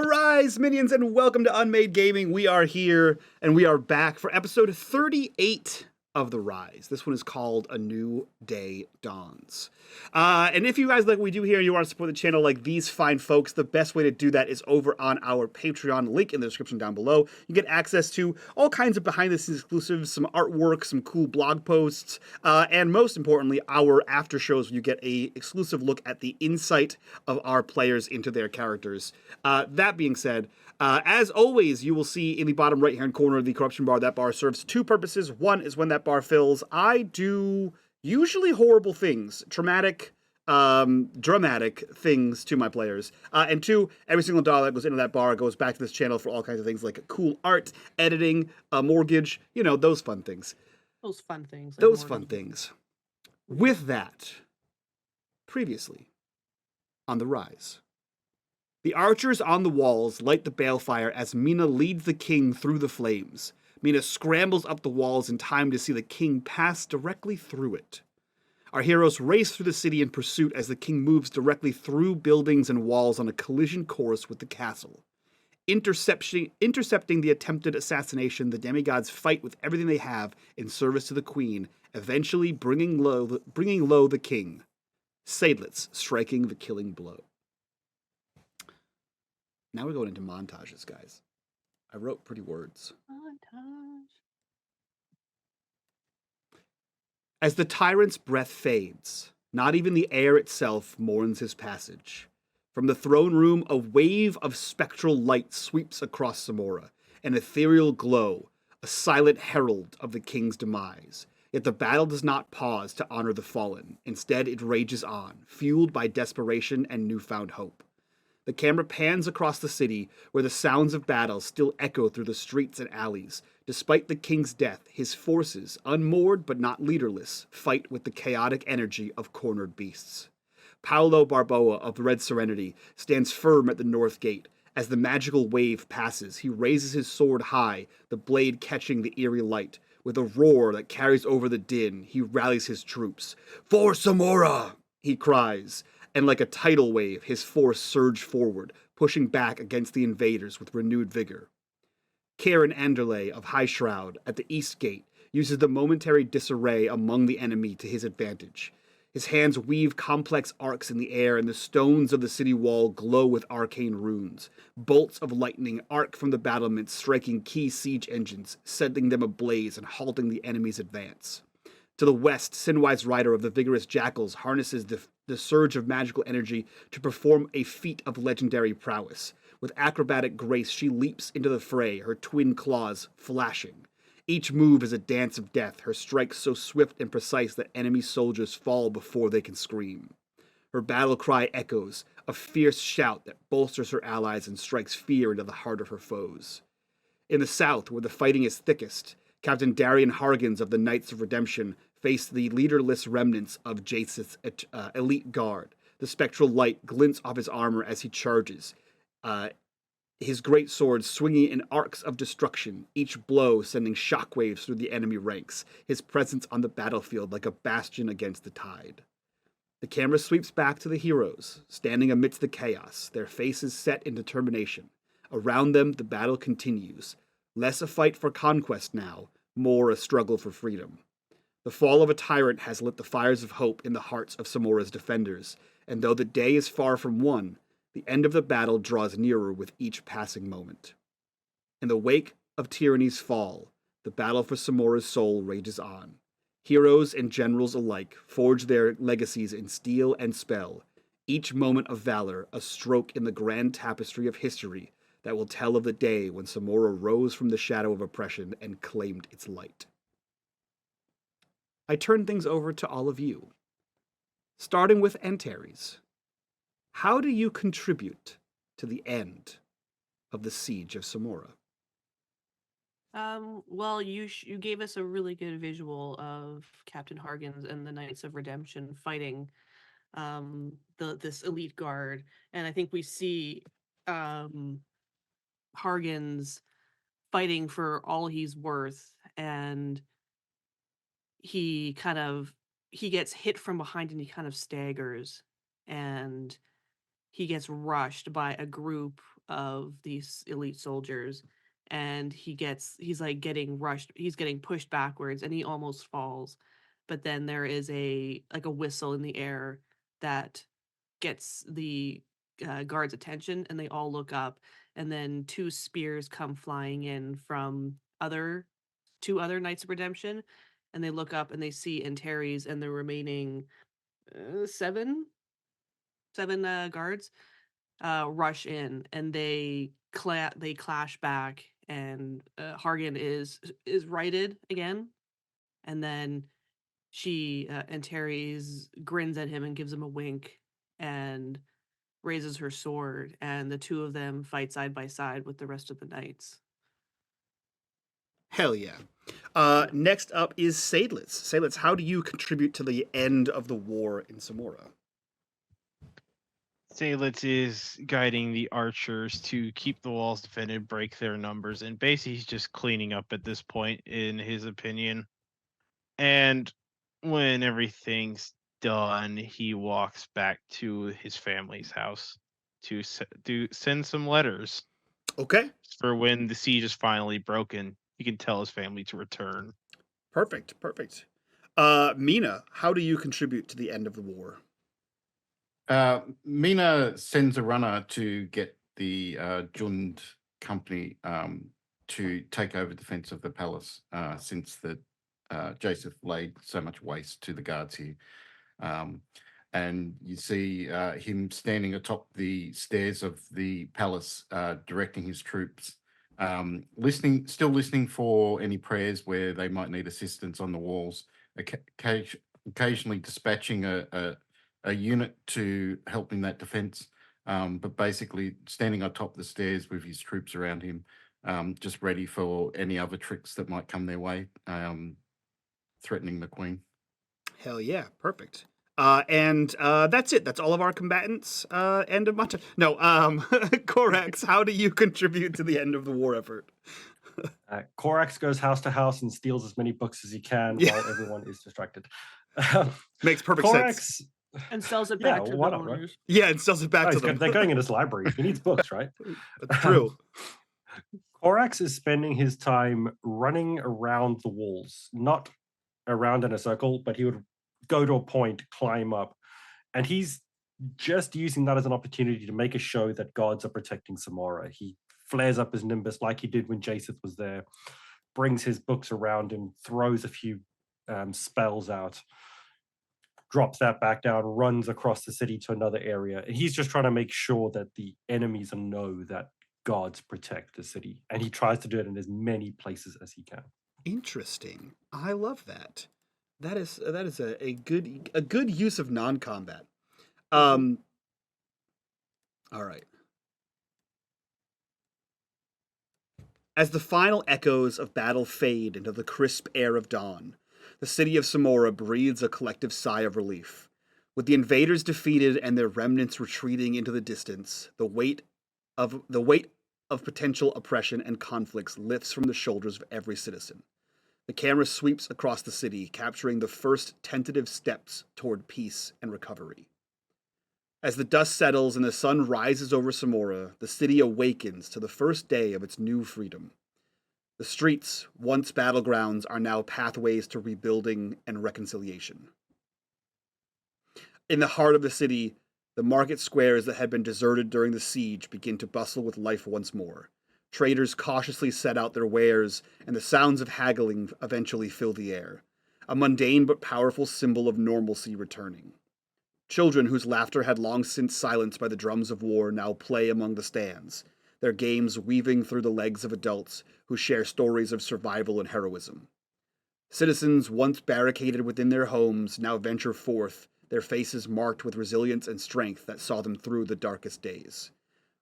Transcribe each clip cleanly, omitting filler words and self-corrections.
Rise, minions, and welcome to unMadeGaming. We are here, and we are back for episode 38 of The Rise. This one is called A New Day Dawns. And if you guys like what we do here and you want to support the channel like these fine folks, the best way to do that is over on our Patreon, link in the description down below. You get access to all kinds of behind-the-scenes exclusives, some artwork, some cool blog posts, and most importantly, our after shows where you get a exclusive look at the insight of our players into their characters. That being said, as always, you will see in the bottom right-hand corner of the corruption bar, that bar serves two purposes. One is when that bar fills, I do usually horrible things, dramatic things to my players. And two, every single dollar that goes into that bar goes back to this channel for all kinds of things like cool art, editing, a mortgage, you know, those fun things. Those fun things. Those fun things. With that, previously on The Rise. The archers on the walls light the balefire as Mina leads the king through the flames. Mina scrambles up the walls in time to see the king pass directly through it. Our heroes race through the city in pursuit as the king moves directly through buildings and walls on a collision course with the castle. Intercepting the attempted assassination, the demigods fight with everything they have in service to the queen, eventually bringing low the king. Seydlitz striking the killing blow. Now we're going into montages, guys. I wrote pretty words. Montage. As the tyrant's breath fades, not even the air itself mourns his passage. From the throne room, a wave of spectral light sweeps across Samora, an ethereal glow, a silent herald of the king's demise. Yet the battle does not pause to honor the fallen. Instead, it rages on, fueled by desperation and newfound hope. The camera pans across the city, where the sounds of battle still echo through the streets and alleys. Despite the king's death, his forces, unmoored but not leaderless, fight with the chaotic energy of cornered beasts. Paolo Barboa of the Red Serenity stands firm at the north gate. As the magical wave passes, he raises his sword high, the blade catching the eerie light. With a roar that carries over the din, he rallies his troops. "For Samora!" he cries. And like a tidal wave, his force surged forward, pushing back against the invaders with renewed vigor. Karen Anderley of High Shroud at the East Gate uses the momentary disarray among the enemy to his advantage. His hands weave complex arcs in the air, and the stones of the city wall glow with arcane runes. Bolts of lightning arc from the battlements, striking key siege engines, setting them ablaze and halting the enemy's advance. To the west, Sinwise Rider of the Vigorous Jackals harnesses the surge of magical energy to perform a feat of legendary prowess. With acrobatic grace, she leaps into the fray, her twin claws flashing. Each move is a dance of death, her strikes so swift and precise that enemy soldiers fall before they can scream. Her battle cry echoes, a fierce shout that bolsters her allies and strikes fear into the heart of her foes. In the south, where the fighting is thickest, Captain Darian Hargens of the Knights of Redemption face the leaderless remnants of Jaseth's elite guard. The spectral light glints off his armor as he charges, his great sword swinging in arcs of destruction, each blow sending shockwaves through the enemy ranks, his presence on the battlefield like a bastion against the tide. The camera sweeps back to the heroes, standing amidst the chaos, their faces set in determination. Around them, the battle continues. Less a fight for conquest now, more a struggle for freedom. The fall of a tyrant has lit the fires of hope in the hearts of Samora's defenders, and though the day is far from won, the end of the battle draws nearer with each passing moment. In the wake of tyranny's fall, the battle for Samora's soul rages on. Heroes and generals alike forge their legacies in steel and spell, each moment of valor a stroke in the grand tapestry of history that will tell of the day when Samora rose from the shadow of oppression and claimed its light. I turn things over to all of you. Starting with Antares. How do you contribute to the end of the siege of Samora? Well, you gave us a really good visual of Captain Hargens and the Knights of Redemption fighting this elite guard, and I think we see Hargens fighting for all he's worth, and he gets hit from behind and he kind of staggers, and he gets rushed by a group of these elite soldiers, and he's like getting rushed, he's getting pushed backwards, and he almost falls. But then there is a whistle in the air that gets the guards' attention, and they all look up, and then two spears come flying in from two other Knights of Redemption, and they look up and they see Antares and the remaining seven guards rush in, and they clash back, and Hargan is righted again, and then Antares grins at him and gives him a wink, and raises her sword, and the two of them fight side by side with the rest of the knights. Hell yeah. Yeah. Next up is Seydlitz. Seydlitz, how do you contribute to the end of the war in Samora? Seydlitz is guiding the archers to keep the walls defended, break their numbers, and basically he's just cleaning up at this point, in his opinion. And when everything's done, he walks back to his family's house to send some letters Okay, for when the siege is finally broken. He can tell his family to return. perfect. Mina, how do you contribute to the end of the war? Mina sends a runner to get the Jund company to take over defense of the palace, since the Joseph laid so much waste to the guards here. And you see him standing atop the stairs of the palace, directing his troops, still listening for any prayers where they might need assistance on the walls, occasionally dispatching a unit to help in that defense, but basically standing atop the stairs with his troops around him, just ready for any other tricks that might come their way, threatening the queen. Hell yeah, perfect. And that's it. That's all of our combatants. End of my time. No, Corax, how do you contribute to the end of the war effort? Corax goes house to house and steals as many books as he can while everyone is distracted. Makes perfect sense. And sells it back to the right? owners. Yeah, and sells it back to them. They're going in his library. He needs books, right? That's true. Corax is spending his time running around the walls, not around in a circle, but he would go to a point, climb up, and he's just using that as an opportunity to make a show that gods are protecting Samora. He flares up his nimbus like he did when Jason was there, brings his books around him, throws a few spells out, drops that back down, runs across the city to another area, and he's just trying to make sure that the enemies know that gods protect the city, and he tries to do it in as many places as he can. Interesting. I love that. That is a good use of non-combat. All right. As the final echoes of battle fade into the crisp air of dawn, the city of Samora breathes a collective sigh of relief. With the invaders defeated and their remnants retreating into the distance, the weight of potential oppression and conflicts lifts from the shoulders of every citizen. The camera sweeps across the city, capturing the first tentative steps toward peace and recovery. As the dust settles and the sun rises over Samora, the city awakens to the first day of its new freedom. The streets, once battlegrounds, are now pathways to rebuilding and reconciliation. In the heart of the city, the market squares that had been deserted during the siege begin to bustle with life once more. Traders cautiously set out their wares, and the sounds of haggling eventually fill the air, a mundane but powerful symbol of normalcy returning. Children whose laughter had long since silenced by the drums of war now play among the stands, their games weaving through the legs of adults who share stories of survival and heroism. Citizens once barricaded within their homes now venture forth, their faces marked with resilience and strength that saw them through the darkest days.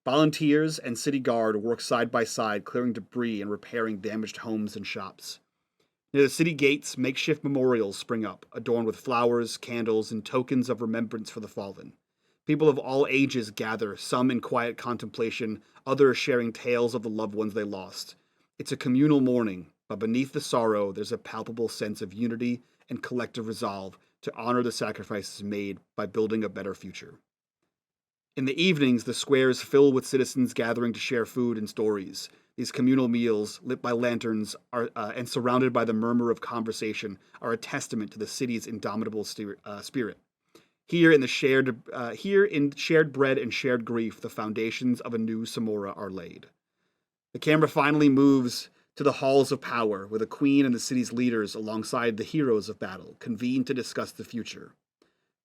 Volunteers and city guard work side by side, clearing debris and repairing damaged homes and shops. Near the city gates, makeshift memorials spring up, adorned with flowers, candles, and tokens of remembrance for the fallen. People of all ages gather, some in quiet contemplation, others sharing tales of the loved ones they lost. It's a communal mourning, but beneath the sorrow, there's a palpable sense of unity and collective resolve to honor the sacrifices made by building a better future. In the evenings, the squares fill with citizens gathering to share food and stories. These communal meals, lit by lanterns and surrounded by the murmur of conversation, are a testament to the city's indomitable spirit. Here in shared bread and shared grief, the foundations of a new Samora are laid. The camera finally moves to the halls of power, where the queen and the city's leaders, alongside the heroes of battle, convene to discuss the future.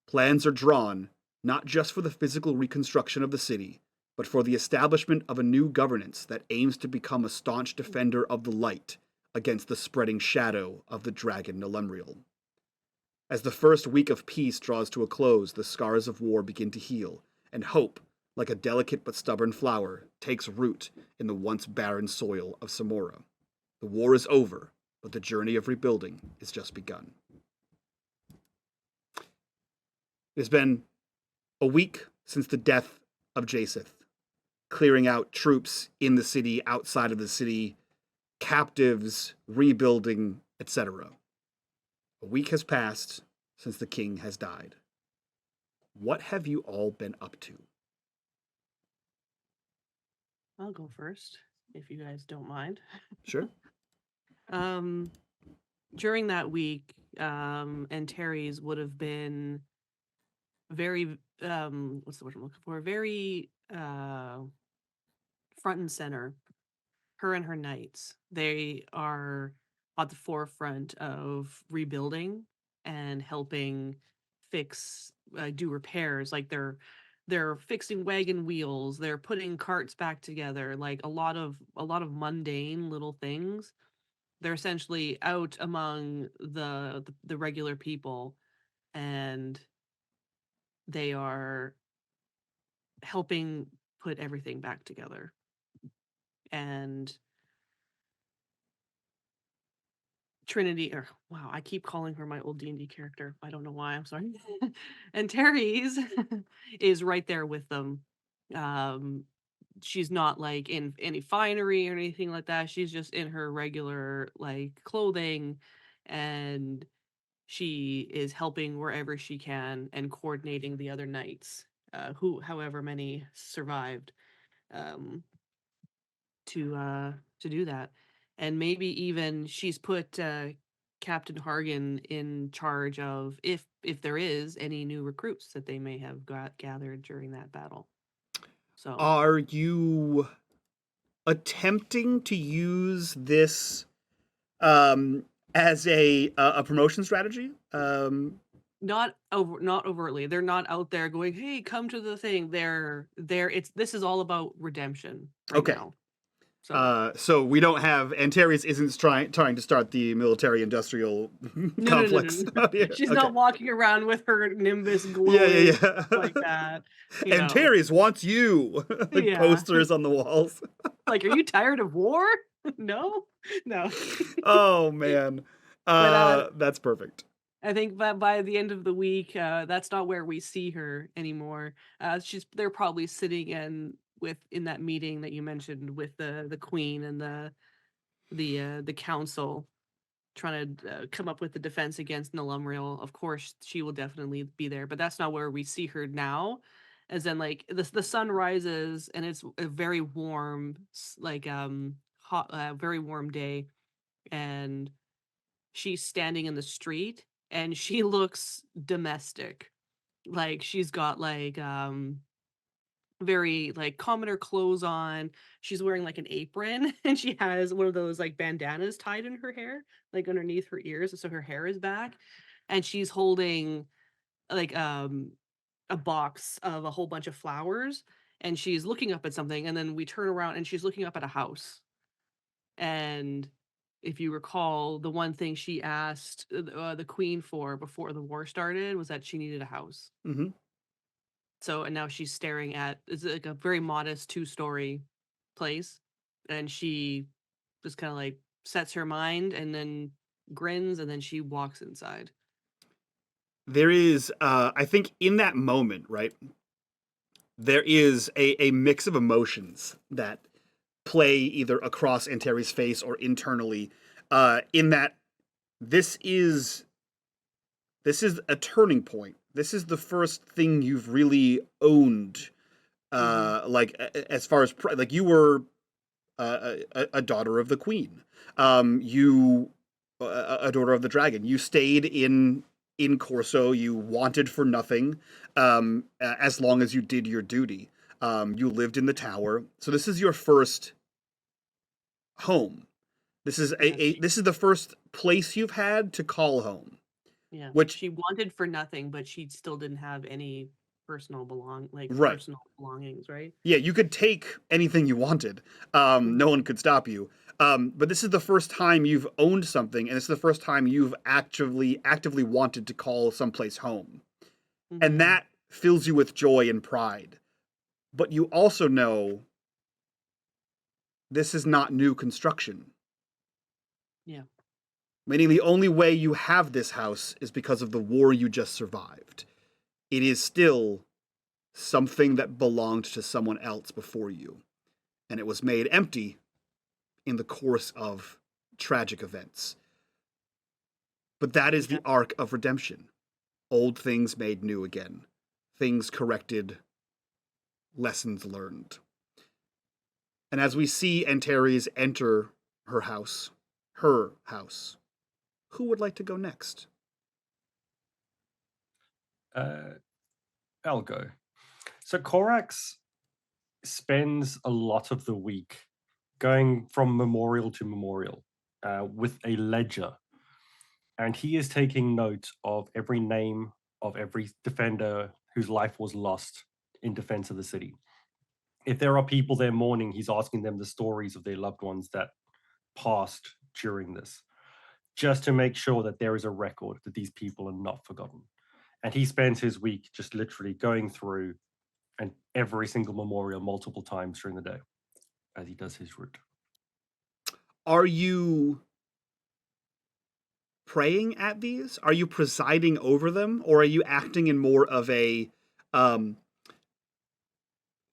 Plans are drawn, not just for the physical reconstruction of the city, but for the establishment of a new governance that aims to become a staunch defender of the light against the spreading shadow of the dragon Nelumriel. As the first week of peace draws to a close, the scars of war begin to heal, and hope, like a delicate but stubborn flower, takes root in the once barren soil of Samora. The war is over, but the journey of rebuilding is just begun. It has been a week since the death of Jaseth, clearing out troops in the city, outside of the city, captives, rebuilding, etc. A week has passed since the king has died. What have you all been up to? I'll go first, if you guys don't mind. Sure. During that week, and Terry's would have been very, what's the word I'm looking for? Very front and center. Her and her knights, they are at the forefront of rebuilding and helping fix, do repairs. Like they're fixing wagon wheels, they're putting carts back together, like a lot of mundane little things. They're essentially out among the regular people, and they are helping put everything back together. And Trinity, or wow, I keep calling her my old D&D character. I don't know why. I'm sorry. And Terry's is right there with them. She's not like in any finery or anything like that. She's just in her regular like clothing, and she is helping wherever she can and coordinating the other knights, however many survived, to do that. And maybe even she's put Captain Hargan in charge of if there is any new recruits that they may have gathered during that battle. So Are you attempting to use this as a promotion strategy? not overtly. They're not out there going, "Hey, come to the thing." This is all about redemption right Okay. now. So So we don't have, and Terry's isn't trying to start the military-industrial complex. No. out here. She's Okay. not walking around with her Nimbus glowing Yeah. like that. you And know. Terry's wants you. Like Yeah. posters on the walls. Like, are you tired of war? No. Oh man. That's perfect. I think by the end of the week, that's not where we see her anymore. They're probably sitting in that meeting that you mentioned with the queen and the council, trying to come up with the defense against Nelumriel. Of course, she will definitely be there, but that's not where we see her now. As in, like the sun rises and it's a very warm, like hot, very warm day, and she's standing in the street and she looks domestic. Like she's got like very like commoner clothes on. She's wearing like an apron and she has one of those like bandanas tied in her hair, like underneath her ears, so her hair is back. And she's holding like a box of a whole bunch of flowers, and she's looking up at something, and then we turn around and she's looking up at a house. And if you recall, the one thing she asked the queen for before the war started was that she needed a house. Mm-hmm. So, and now she's staring at, it's like a very modest 2-story place. And she just kind of like sets her mind and then grins, and then she walks inside. There is, I think in that moment, right, there is a mix of emotions that play either across Anteri's face or internally, in that this is a turning point. This is the first thing you've really owned Like as far as like you were a daughter of the queen. You a daughter of the dragon. You stayed in Corso. You wanted for nothing, as long as you did your duty. You lived in the tower. So this is your first home. This is this is the first place you've had to call home. Yeah. Which she wanted for nothing, but she still didn't have any personal Right. personal belongings, right? Yeah, you could take anything you wanted. No one could stop you. But this is the first time you've owned something, and it's the first time you've actively wanted to call someplace home. And that fills you with joy and pride. But you also know this is not new construction. Yeah. Meaning the only way you have this house is because of the war you just survived. It is still something that belonged to someone else before you. And it was made empty in the course of tragic events. But that is the arc of redemption. Old things made new again. Things corrected. Lessons learned. And as we see Antares enter her house, who would like to go next? I'll go. So Korax spends a lot of the week going from memorial to memorial with a ledger. And he is taking note of every name of every defender whose life was lost in defense of the city. If there are people there mourning, he's asking them the stories of their loved ones that passed during this, just to make sure that there is a record that these people are not forgotten. And he spends his week just literally going through and every single memorial multiple times during the day as he does his route. Are you praying at these? Are you presiding over them? Or are you acting in more of a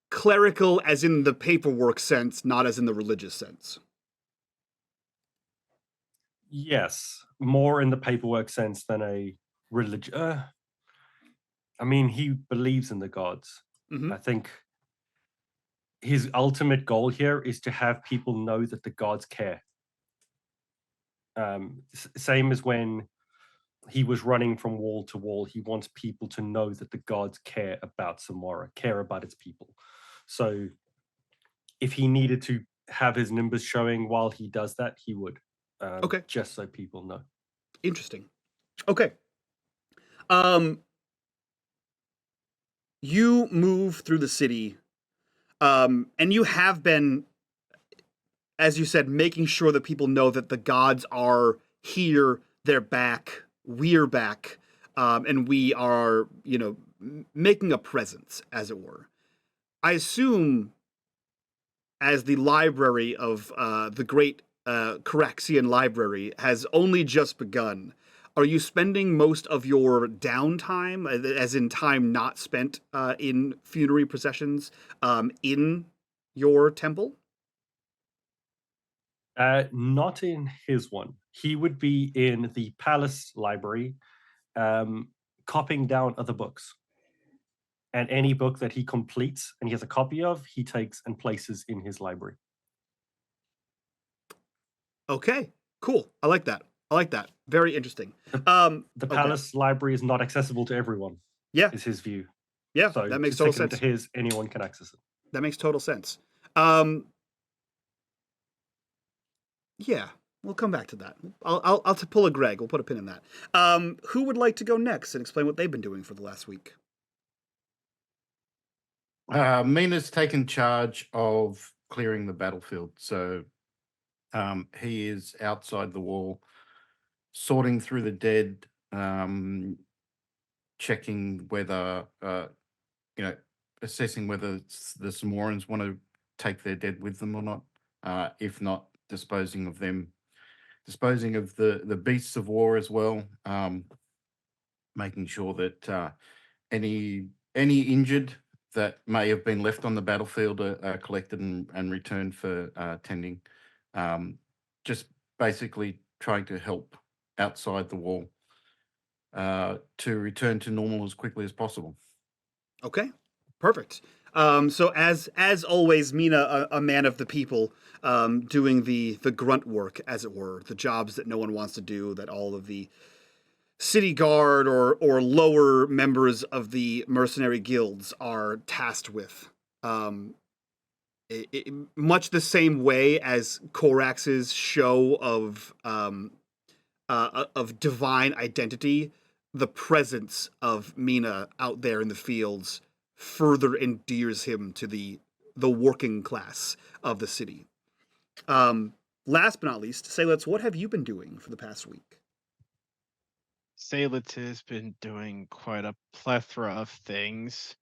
clerical, as in the paperwork sense, not as in the religious sense? Yes, more in the paperwork sense than a religion. I mean, he believes in the gods. Mhm. I think his ultimate goal here is to have people know that the gods care. Same as when he was running from wall to wall. He wants people to know that the gods care about Samora, care about its people. So if he needed to have his nimbus showing while he does that, he would. Okay. Just so people know. Interesting. Okay. You move through the city, and you have been, as you said, making sure that people know that the gods are here, they're back, we're back, and we are, making a presence, as it were. I assume, as the library of the great Caraxian library has only just begun, are you spending most of your downtime, as in time not spent in funerary processions, in your temple? Not in his one. He would be in the palace library, copying down other books. And any book that he completes and he has a copy of, he takes and places in his library. Okay, cool. I like that. Very interesting. The okay. palace library is not accessible to everyone. Yeah. Is his view. Yeah, So that makes to total stick it sense. into his, anyone can access it. That makes total sense. Yeah, we'll come back to that. I'll pull a Greg. We'll put a pin in that. Who would like to go next and explain what they've been doing for the last week? Mina's taken charge of clearing the battlefield. So he is outside the wall, sorting through the dead, checking whether, assessing whether the Samorans want to take their dead with them or not. If not, disposing of them, disposing of the beasts of war as well, making sure that any injured that may have been left on the battlefield are collected and returned for tending. Just basically trying to help outside the wall to return to normal as quickly as possible. Okay, perfect. So as always, Mina, a man of the people, doing the grunt work, as it were, the jobs that no one wants to do, that all of the city guard or lower members of the mercenary guilds are tasked with. Much the same way as Korax's show of divine identity, the presence of Mina out there in the fields further endears him to the working class of the city. Last but not least, Seydlitz, what have you been doing for the past week? Seydlitz has been doing quite a plethora of things,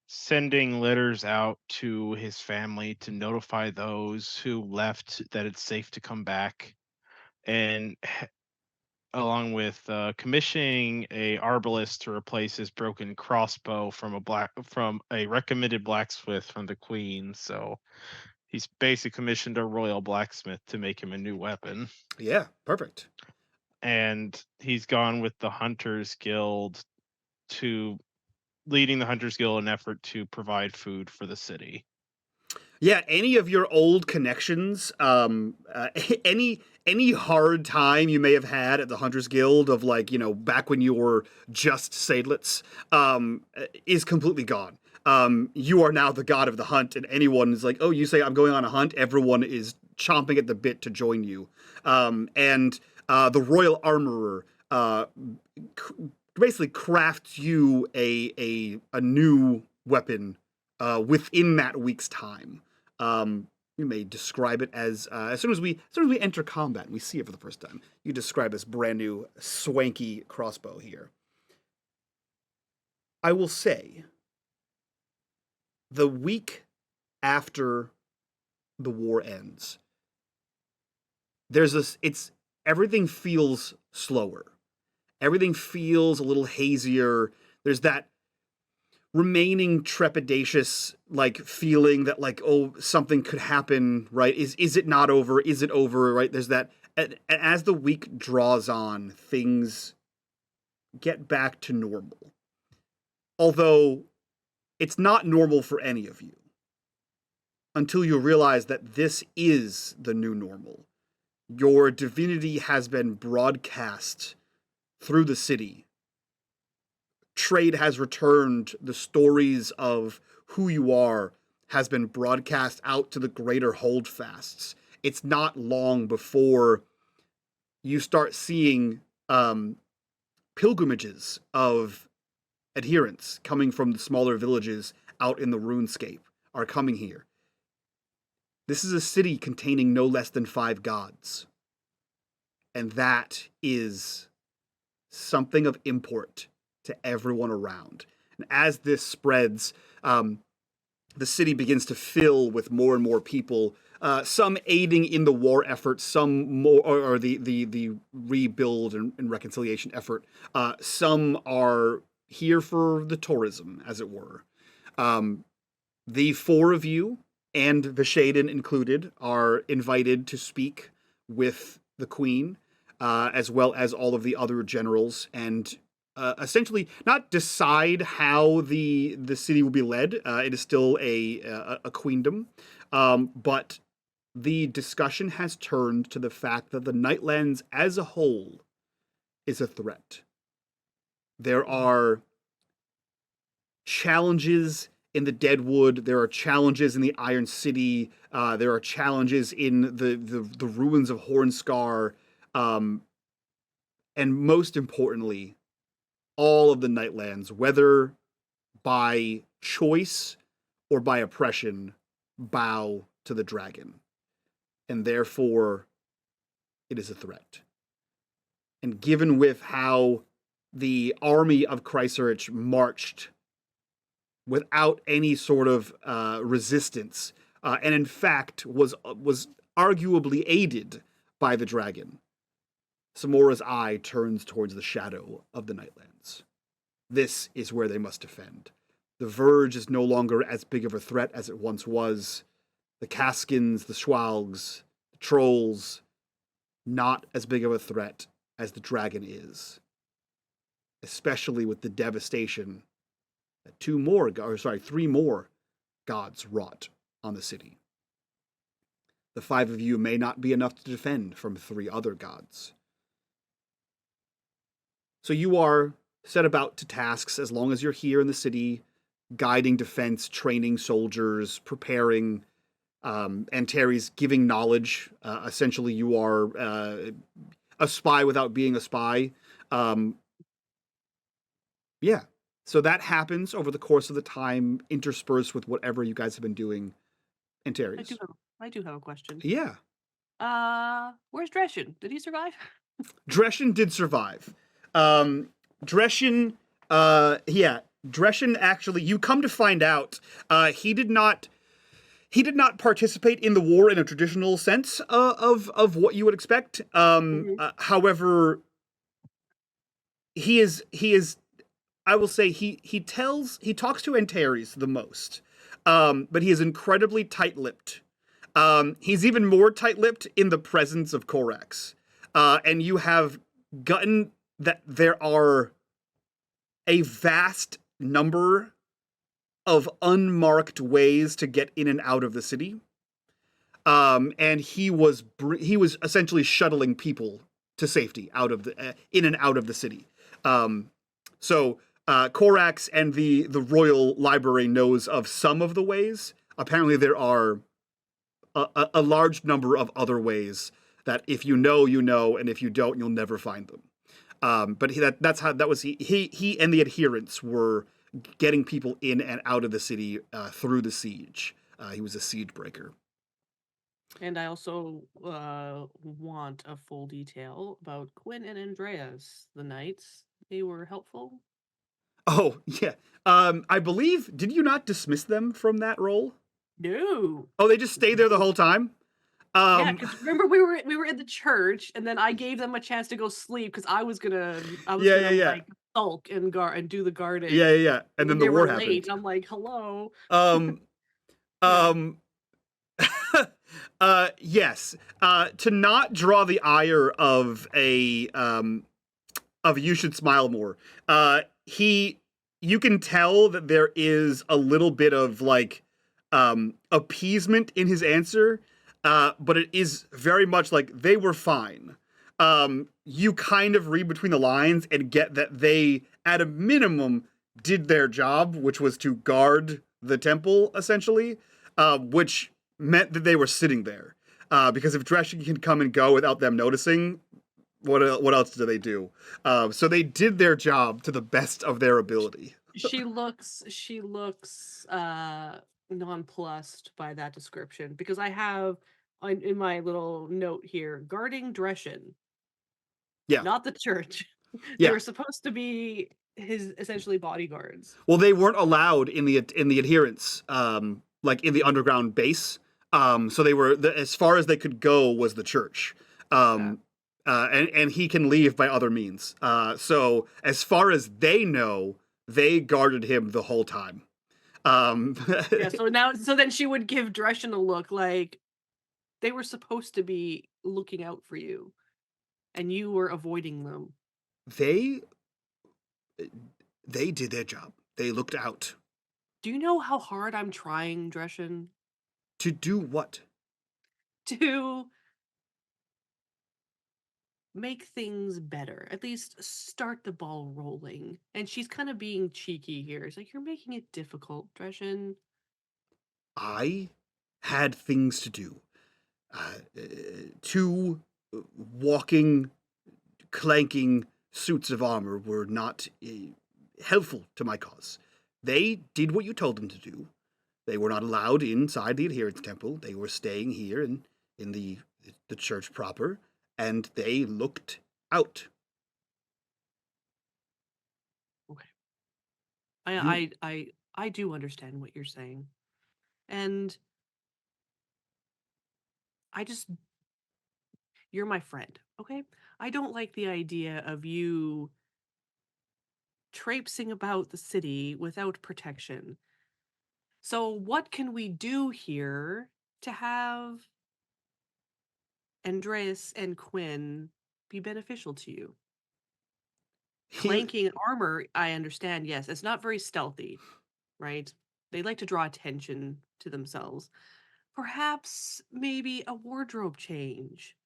sending letters out to his family to notify those who left that it's safe to come back, and along with commissioning a arbalist to replace his broken crossbow from a recommended blacksmith from the queen. So he's basically commissioned a royal blacksmith to make him a new weapon. Yeah, perfect. And he's gone with the Hunters Guild leading the Hunters Guild in an effort to provide food for the city. Yeah, any of your old connections, any hard time you may have had at the Hunters Guild of, like, back when you were just Seydlitz, is completely gone. You are now the god of the hunt, and anyone is like, oh, you say I'm going on a hunt, everyone is chomping at the bit to join you. And the Royal Armorer basically crafts you a new weapon within that week's time. We may describe it as soon as we enter combat and we see it for the first time, you describe this brand new swanky crossbow here. I will say, the week after the war ends, everything feels slower. Everything feels a little hazier. There's that remaining trepidatious, like, feeling that, like, oh, something could happen, right? Is it not over? Is it over, right? There's that. As the week draws on, things get back to normal. Although it's not normal for any of you until you realize that this is the new normal. Your divinity has been broadcast through the city. Trade has returned. The stories of who you are has been broadcast out to the greater holdfasts. It's not long before you start seeing pilgrimages of adherents coming from the smaller villages out in the runescape are coming here. This is a city containing no less than 5 gods. And that is something of import to everyone around. And as this spreads, the city begins to fill with more and more people, some aiding in the war effort, some more, or the rebuild and reconciliation effort. Some are here for the tourism, as it were. The 4 of you, and Vishaden included, are invited to speak with the Queen, as well as all of the other generals, and essentially not decide how the city will be led. It is still a queendom, but the discussion has turned to the fact that the Nightlands as a whole is a threat. There are challenges in the Deadwood. There are challenges in the Iron City. There are challenges in the ruins of Hornscar, and most importantly, all of the Nightlands, whether by choice or by oppression, bow to the dragon. And therefore, it is a threat. And given with how the army of Chryserich marched without any sort of resistance, and in fact was arguably aided by the dragon, Samora's eye turns towards the shadow of the Nightlands. This is where they must defend. The Verge is no longer as big of a threat as it once was. The Caskins, the Schwalgs, the Trolls, not as big of a threat as the dragon is. Especially with the devastation that 3 more gods wrought on the city. The 5 of you may not be enough to defend from 3 other gods. So you are set about to tasks as long as you're here in the city, guiding defense, training soldiers, preparing, and Terry's giving knowledge. Essentially, you are a spy without being a spy. Yeah. So that happens over the course of the time, interspersed with whatever you guys have been doing in Terry's. I do have a question. Yeah. Where's Dresden? Did he survive? Dresden did survive. Dresden, Dresden actually, you come to find out, he did not participate in the war in a traditional sense of what you would expect. However, he is I will say he talks to Antares the most, but he is incredibly tight-lipped. He's even more tight-lipped in the presence of Korax. And you have gotten that there are a vast number of unmarked ways to get in and out of the city. And he was essentially shuttling people to safety out of the in and out of the city. So Korax and the Royal Library knows of some of the ways. Apparently, there are a large number of other ways that if you know, you know, and if you don't, you'll never find them. But he and the adherents were getting people in and out of the city through the siege. He was a siege breaker. And I also want a full detail about Quinn and Andreas, the knights. They were helpful. Oh, yeah. I believe, did you not dismiss them from that role? No. Oh, they just stayed there the whole time? Yeah, because remember we were in the church, and then I gave them a chance to go sleep because I was gonna like sulk and do the guarding. Yeah. And then the war happened. Late. I'm like, hello. Yes. To not draw the ire of You Should Smile More. You can tell that there is a little bit of like appeasement in his answer. But it is very much like they were fine. You kind of read between the lines and get that they, at a minimum, did their job, which was to guard the temple, essentially, which meant that they were sitting there. Because if Dresden can come and go without them noticing, what else do they do? So they did their job to the best of their ability. She looks nonplussed by that description because I have in my little note here guarding Dresden. Yeah. Not the church. Yeah. They were supposed to be his essentially bodyguards. Well, they weren't allowed in the adherents, like in the underground base. So they were as far as they could go was the church. And he can leave by other means. So as far as they know, they guarded him the whole time. Yeah, so then she would give Dresden a look like they were supposed to be looking out for you and you were avoiding them. They did their job. They looked out. Do you know how hard I'm trying, Dresden? To do what? To make things better. At least start the ball rolling. And she's kind of being cheeky here. It's like, you're making it difficult, Dresden. I had things to do. 2 walking, clanking suits of armor were not helpful to my cause. They did what you told them to do. They were not allowed inside the adherence temple. They were staying here in the church proper. And they looked out. Okay. I do understand what you're saying. And you're my friend, okay? I don't like the idea of you traipsing about the city without protection. So what can we do here to have Andreas and Quinn be beneficial to you? Clanking armor, I understand, yes. It's not very stealthy, right? They like to draw attention to themselves. Perhaps maybe a wardrobe change,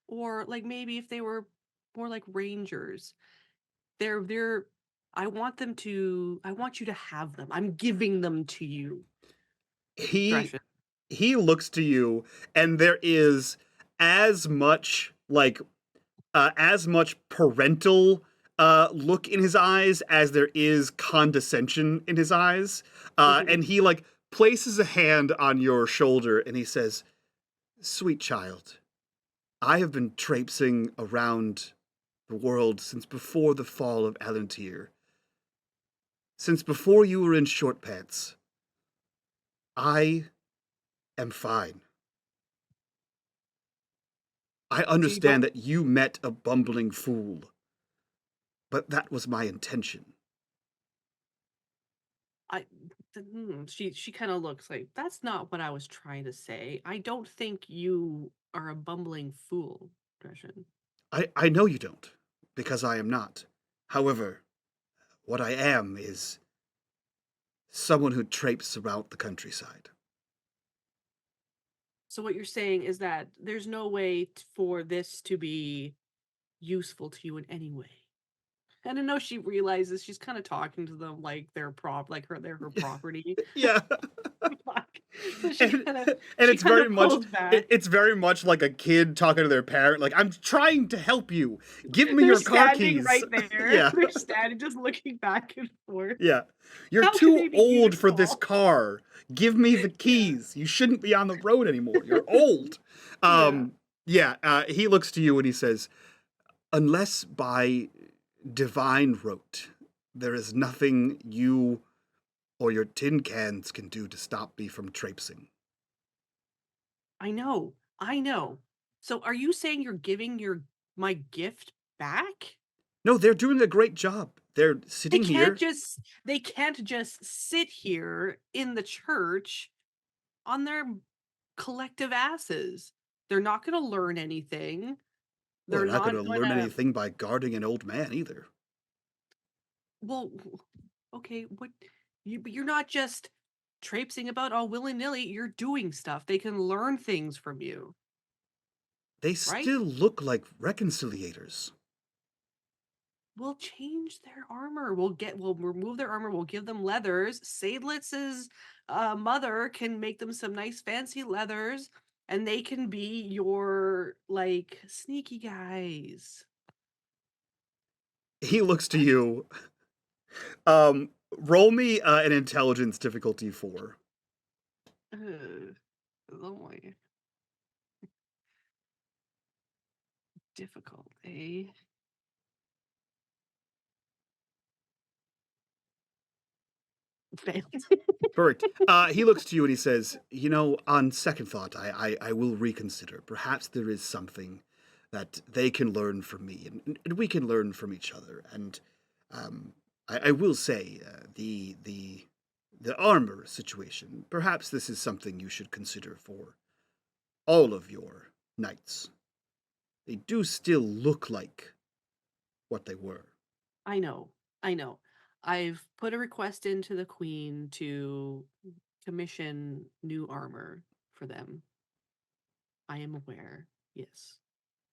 or like maybe if they were more like rangers. They're I want them to I want you to have them. I'm giving them to you, He Dreschen. he looks to you, and there is as much like as much parental look in his eyes as there is condescension in his eyes. And he like places a hand on your shoulder and he says, "Sweet child, I have been traipsing around the world since before the fall of Elanehtar. Since before you were in short pants. I am fine. I understand that you met a bumbling fool, but that was my intention." She kind of looks like, that's not what I was trying to say. I don't think you are a bumbling fool, Dreschen. I know you don't, because I am not. However, what I am is someone who traipses around the countryside. So what you're saying is that there's no way for this to be useful to you in any way. And I know she realizes she's kind of talking to them like they're they're her property. Yeah. So she And, kind of and it's very much pulls back. it's very much like a kid talking to their parent, like, "I'm trying to help you. Give me They're your car standing keys." right there. Yeah. They're standing, just looking back and forth. Yeah. "You're How can too they be old for this useful?" car. Give me the keys. You shouldn't be on the road anymore. You're old." He looks to you and he says, "Unless by divine rote, there is nothing you or your tin cans can do to stop me from traipsing." I know. So are you saying you're giving my gift back? No, they're doing a great job. They're sitting here. They can't just sit here in the church on their collective asses. They're not going to learn anything. They're They're not going not to going learn to. anything by guarding an old man either. Well, okay, but you're not just traipsing about all willy-nilly. You're doing stuff. They can learn things from you. They Right? still look like reconciliators. We'll change their armor. We'll remove their armor. We'll give them leathers. Seydlitz's mother can make them some nice fancy leathers, and they can be your like sneaky guys. He looks to you. Roll me an intelligence difficulty 4. Oh my. Difficult, eh? Failed. Perfect. He looks to you and he says, "On second thought, I will reconsider. Perhaps there is something that they can learn from me, and we can learn from each other. And I will say, the armor situation, perhaps this is something you should consider for all of your knights. They do still look like what they were." I know. I've put a request into the Queen to commission new armor for them. I am aware. Yes.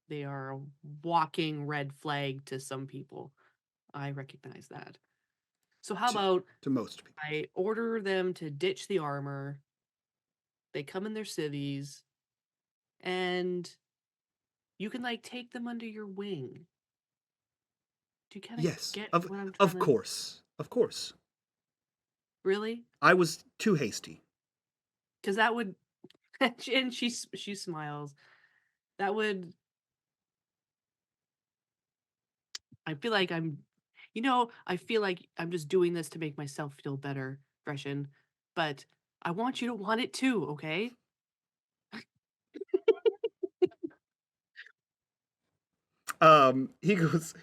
They are a walking red flag to some people. I recognize that. So how about To most people. I order them to ditch the armor. They come in their civvies, and you can like take them under your wing. Do you kind of Yes, get of what I'm trying of to... course, of course. Really? I was too hasty. Because that would, and she smiles. That would, I feel like I feel like I'm just doing this to make myself feel better, Freshen. But I want you to want it too, okay? He goes.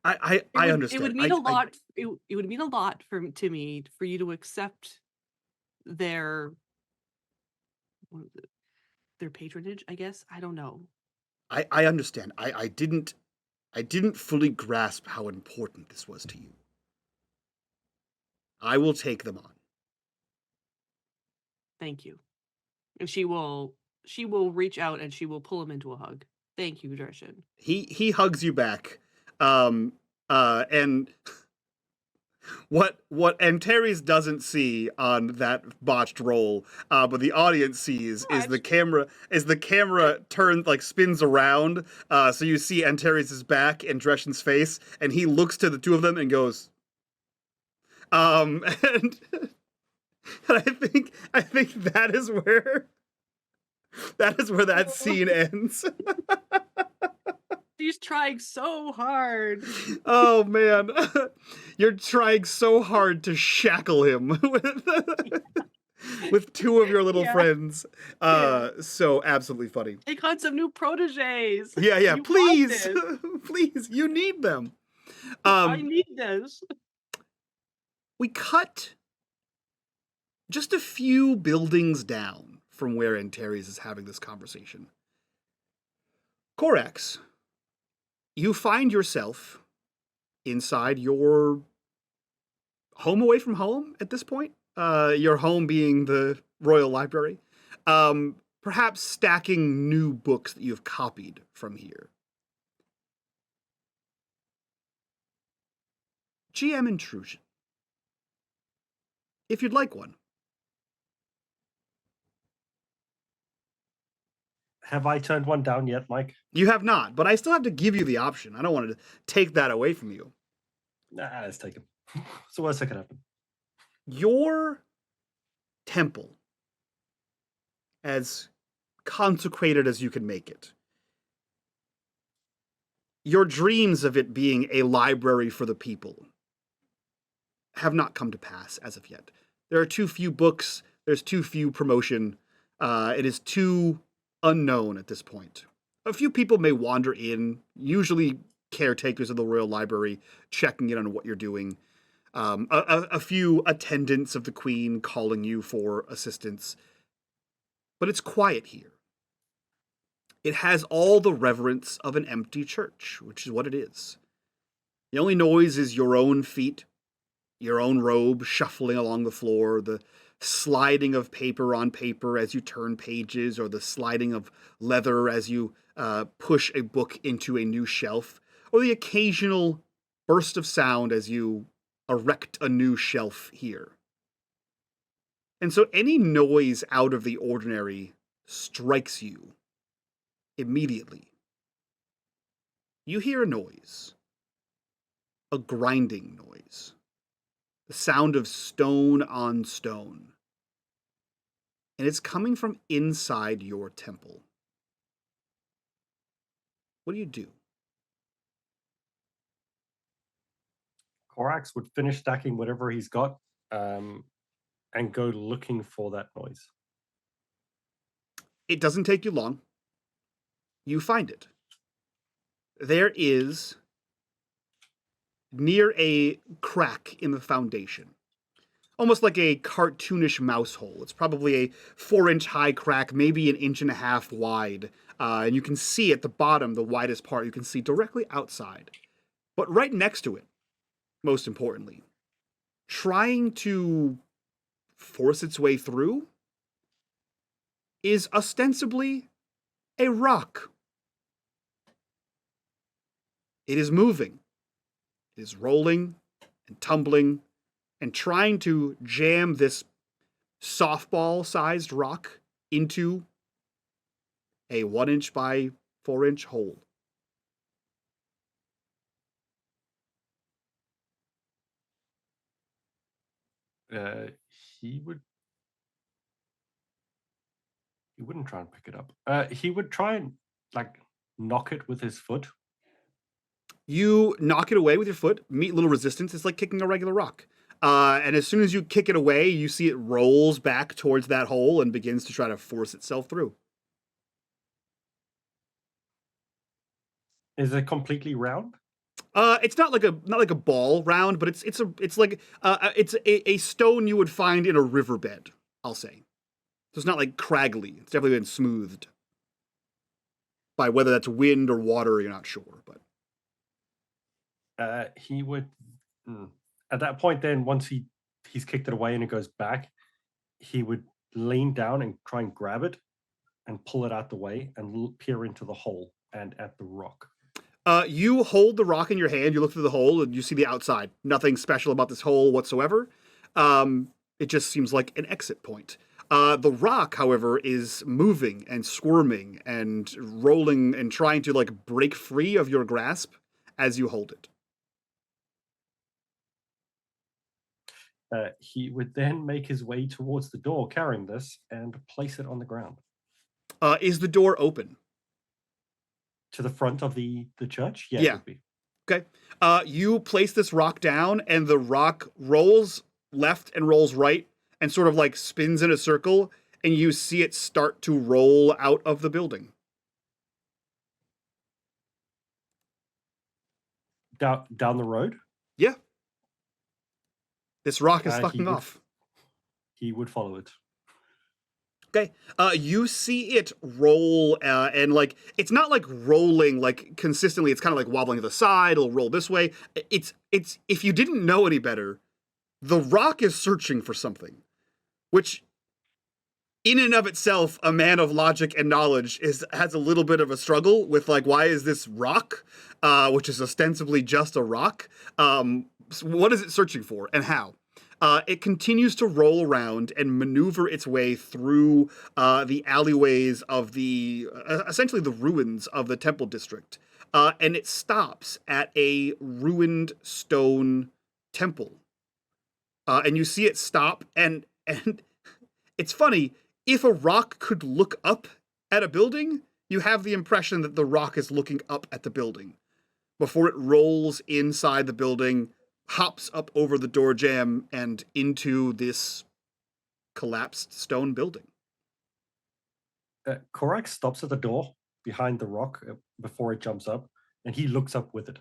I It would understand. mean a lot. It would mean a lot to me for you to accept their what is it, their patronage. I guess I don't know. I understand. I didn't fully grasp how important this was to you. I will take them on. Thank you. And she will reach out and she will pull him into a hug. Thank you, Dreshin. He hugs you back. And what Antares doesn't see on that botched roll, but the audience sees is the camera turns, like, spins around, so you see Antares' back and Dreshin's face, and he looks to the two of them and goes, and I think that is where that scene ends. She's trying so hard. Oh man, you're trying so hard to shackle him with two of your little friends. So absolutely funny. Take on some new proteges. Yeah, You want please, this. please, you need them. I need this. We cut just a few buildings down from where Antares is having this conversation. Corax, you find yourself inside your home away from home at this point. Your home being the Royal Library. Perhaps stacking new books that you've copied from here. GM intrusion. If you'd like one. Have I turned one down yet, Mike? You have not, but I still have to give you the option. I don't want to take that away from you. Nah, let's take him. So what's that could happen? Your temple, as consecrated as you can make it, your dreams of it being a library for the people have not come to pass as of yet. There are too few books, there's too few promotion, it is too unknown at this point. A few people may wander in, usually caretakers of the Royal Library, checking in on what you're doing. A few attendants of the Queen calling you for assistance. But it's quiet here. It has all the reverence of an empty church, which is what it is. The only noise is your own feet, your own robe shuffling along the floor, the sliding of paper on paper as you turn pages, or the sliding of leather as you push a book into a new shelf, or the occasional burst of sound as you erect a new shelf here. And so any noise out of the ordinary strikes you immediately. You hear a noise, a grinding noise, the sound of stone on stone, and it's coming from inside your temple. What do? Corax would finish stacking whatever he's got and go looking for that noise. It doesn't take you long. You find it. There is, near a crack in the foundation, almost like a cartoonish mouse hole. It's probably a 4-inch high crack, maybe 1.5 inches wide. And you can see at the bottom, the widest part, you can see directly outside. But right next to it, most importantly, trying to force its way through, is ostensibly a rock. It is moving. It is rolling and tumbling and trying to jam this softball-sized rock into a 1-inch by 4-inch hole. He wouldn't try and pick it up. He would try and knock it with his foot. You knock it away with your foot, meet little resistance. It's like kicking a regular rock. And as soon as you kick it away, you see it rolls back towards that hole and begins to try to force itself through. Is it completely round? It's not like a ball round, but it's like a stone you would find in a riverbed, I'll say. So it's not like craggly. It's definitely been smoothed by whether that's wind or water. You're not sure, but he would at that point. Then once he's kicked it away and it goes back, he would lean down and try and grab it and pull it out the way and peer into the hole and at the rock. You hold the rock in your hand, you look through the hole, and you see the outside. Nothing special about this hole whatsoever. It just seems like an exit point. The rock, however, is moving and squirming and rolling and trying to like break free of your grasp as you hold it. He would then make his way towards the door carrying this and place it on the ground. Is the door open? To the front of the church? Yeah, Yeah. it would be. Okay. You place this rock down, and the rock rolls left and rolls right and sort of like spins in a circle, and you see it start to roll out of the building. Down the road? Yeah. This rock is He fucking would- off. He would follow it. Okay. You see it roll, and like it's not like rolling like consistently. It's kind of like wobbling to the side. It'll roll this way. It's if you didn't know any better, the rock is searching for something, which, in and of itself, a man of logic and knowledge has a little bit of a struggle with like, why is this rock, which is ostensibly just a rock? So what is it searching for, and how? It continues to roll around and maneuver its way through the alleyways of the, essentially the ruins of the temple district. And it stops at a ruined stone temple. And you see it stop, and it's funny, if a rock could look up at a building, you have the impression that the rock is looking up at the building before it rolls inside the building, hops up over the door jamb and into this collapsed stone building. Korak stops at the door behind the rock before it jumps up, and he looks up with it.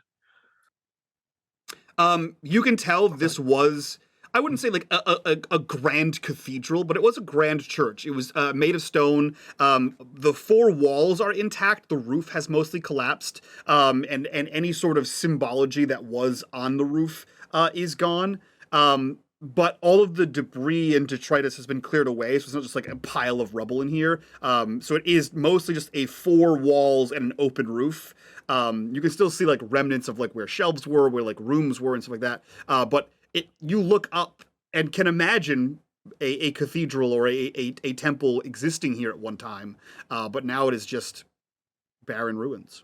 You can tell this was, I wouldn't say like a grand cathedral, but it was a grand church. It was made of stone. The four walls are intact. The roof has mostly collapsed, and any sort of symbology that was on the roof is gone. But all of the debris and detritus has been cleared away, so it's not just like a pile of rubble in here. So it is mostly just a four walls and an open roof. You can still see like remnants of like where shelves were, where like rooms were and stuff like that. But you look up and can imagine a cathedral or a temple existing here at one time, but now it is just barren ruins.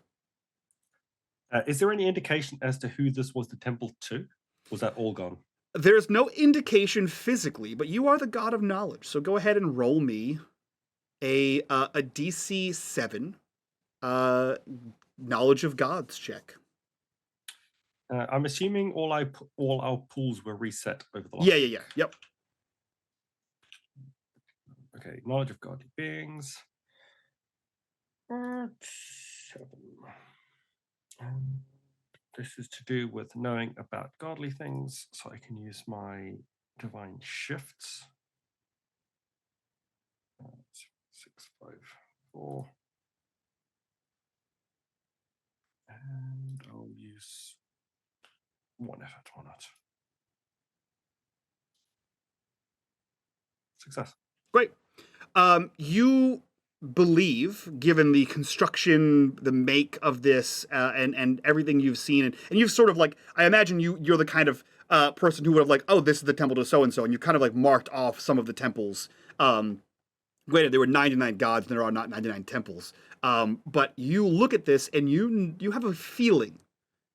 Is there any indication as to who this was the temple to? Was that all gone? There's no indication physically, but you are the god of knowledge, so go ahead and roll me a DC 7 knowledge of gods check. I'm assuming all our pools were reset over the last. Yeah. Yep. Okay, knowledge of godly beings. 7. This is to do with knowing about godly things, so I can use my divine shifts. 6, 5, 4. And I'll use 1 effort on it. Success. Great. You believe, given the construction, the make of this, and everything you've seen, and you've sort of like, I imagine you're the kind of person who would have like, oh, this is the temple to so-and-so, and you kind of like marked off some of the temples. Granted, there were 99 gods, and there are not 99 temples. But you look at this, and you have a feeling,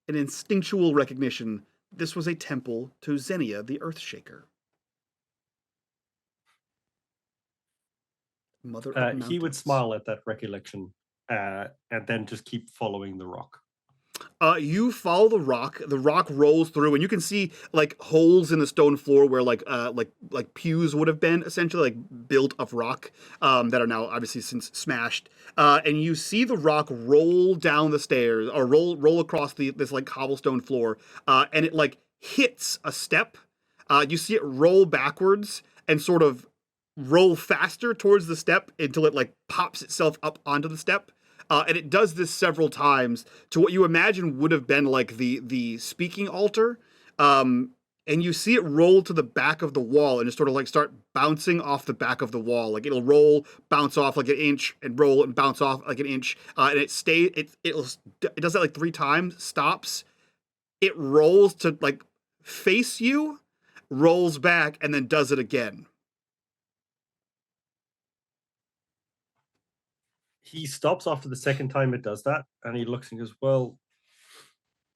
an instinctual recognition, this was a temple to Xenia, the Earthshaker. Mother of He would mountains. smile at that recollection and then just keep following the rock. You follow the rock. The rock rolls through, and you can see like holes in the stone floor where like pews would have been, essentially like built of rock that are now obviously since smashed. And you see the rock roll down the stairs or roll across this like cobblestone floor, and it like hits a step. You see it roll backwards and sort of roll faster towards the step until it like pops itself up onto the step. And it does this several times to what you imagine would have been like the speaking altar. And and you see it roll to the back of the wall and just sort of like start bouncing off the back of the wall. Like it'll roll, bounce off like an inch, and roll and bounce off like an inch, and it does that like 3 times, stops. It rolls to like face you, rolls back, and then does it again. He stops after the second time it does that, and he looks and goes, well,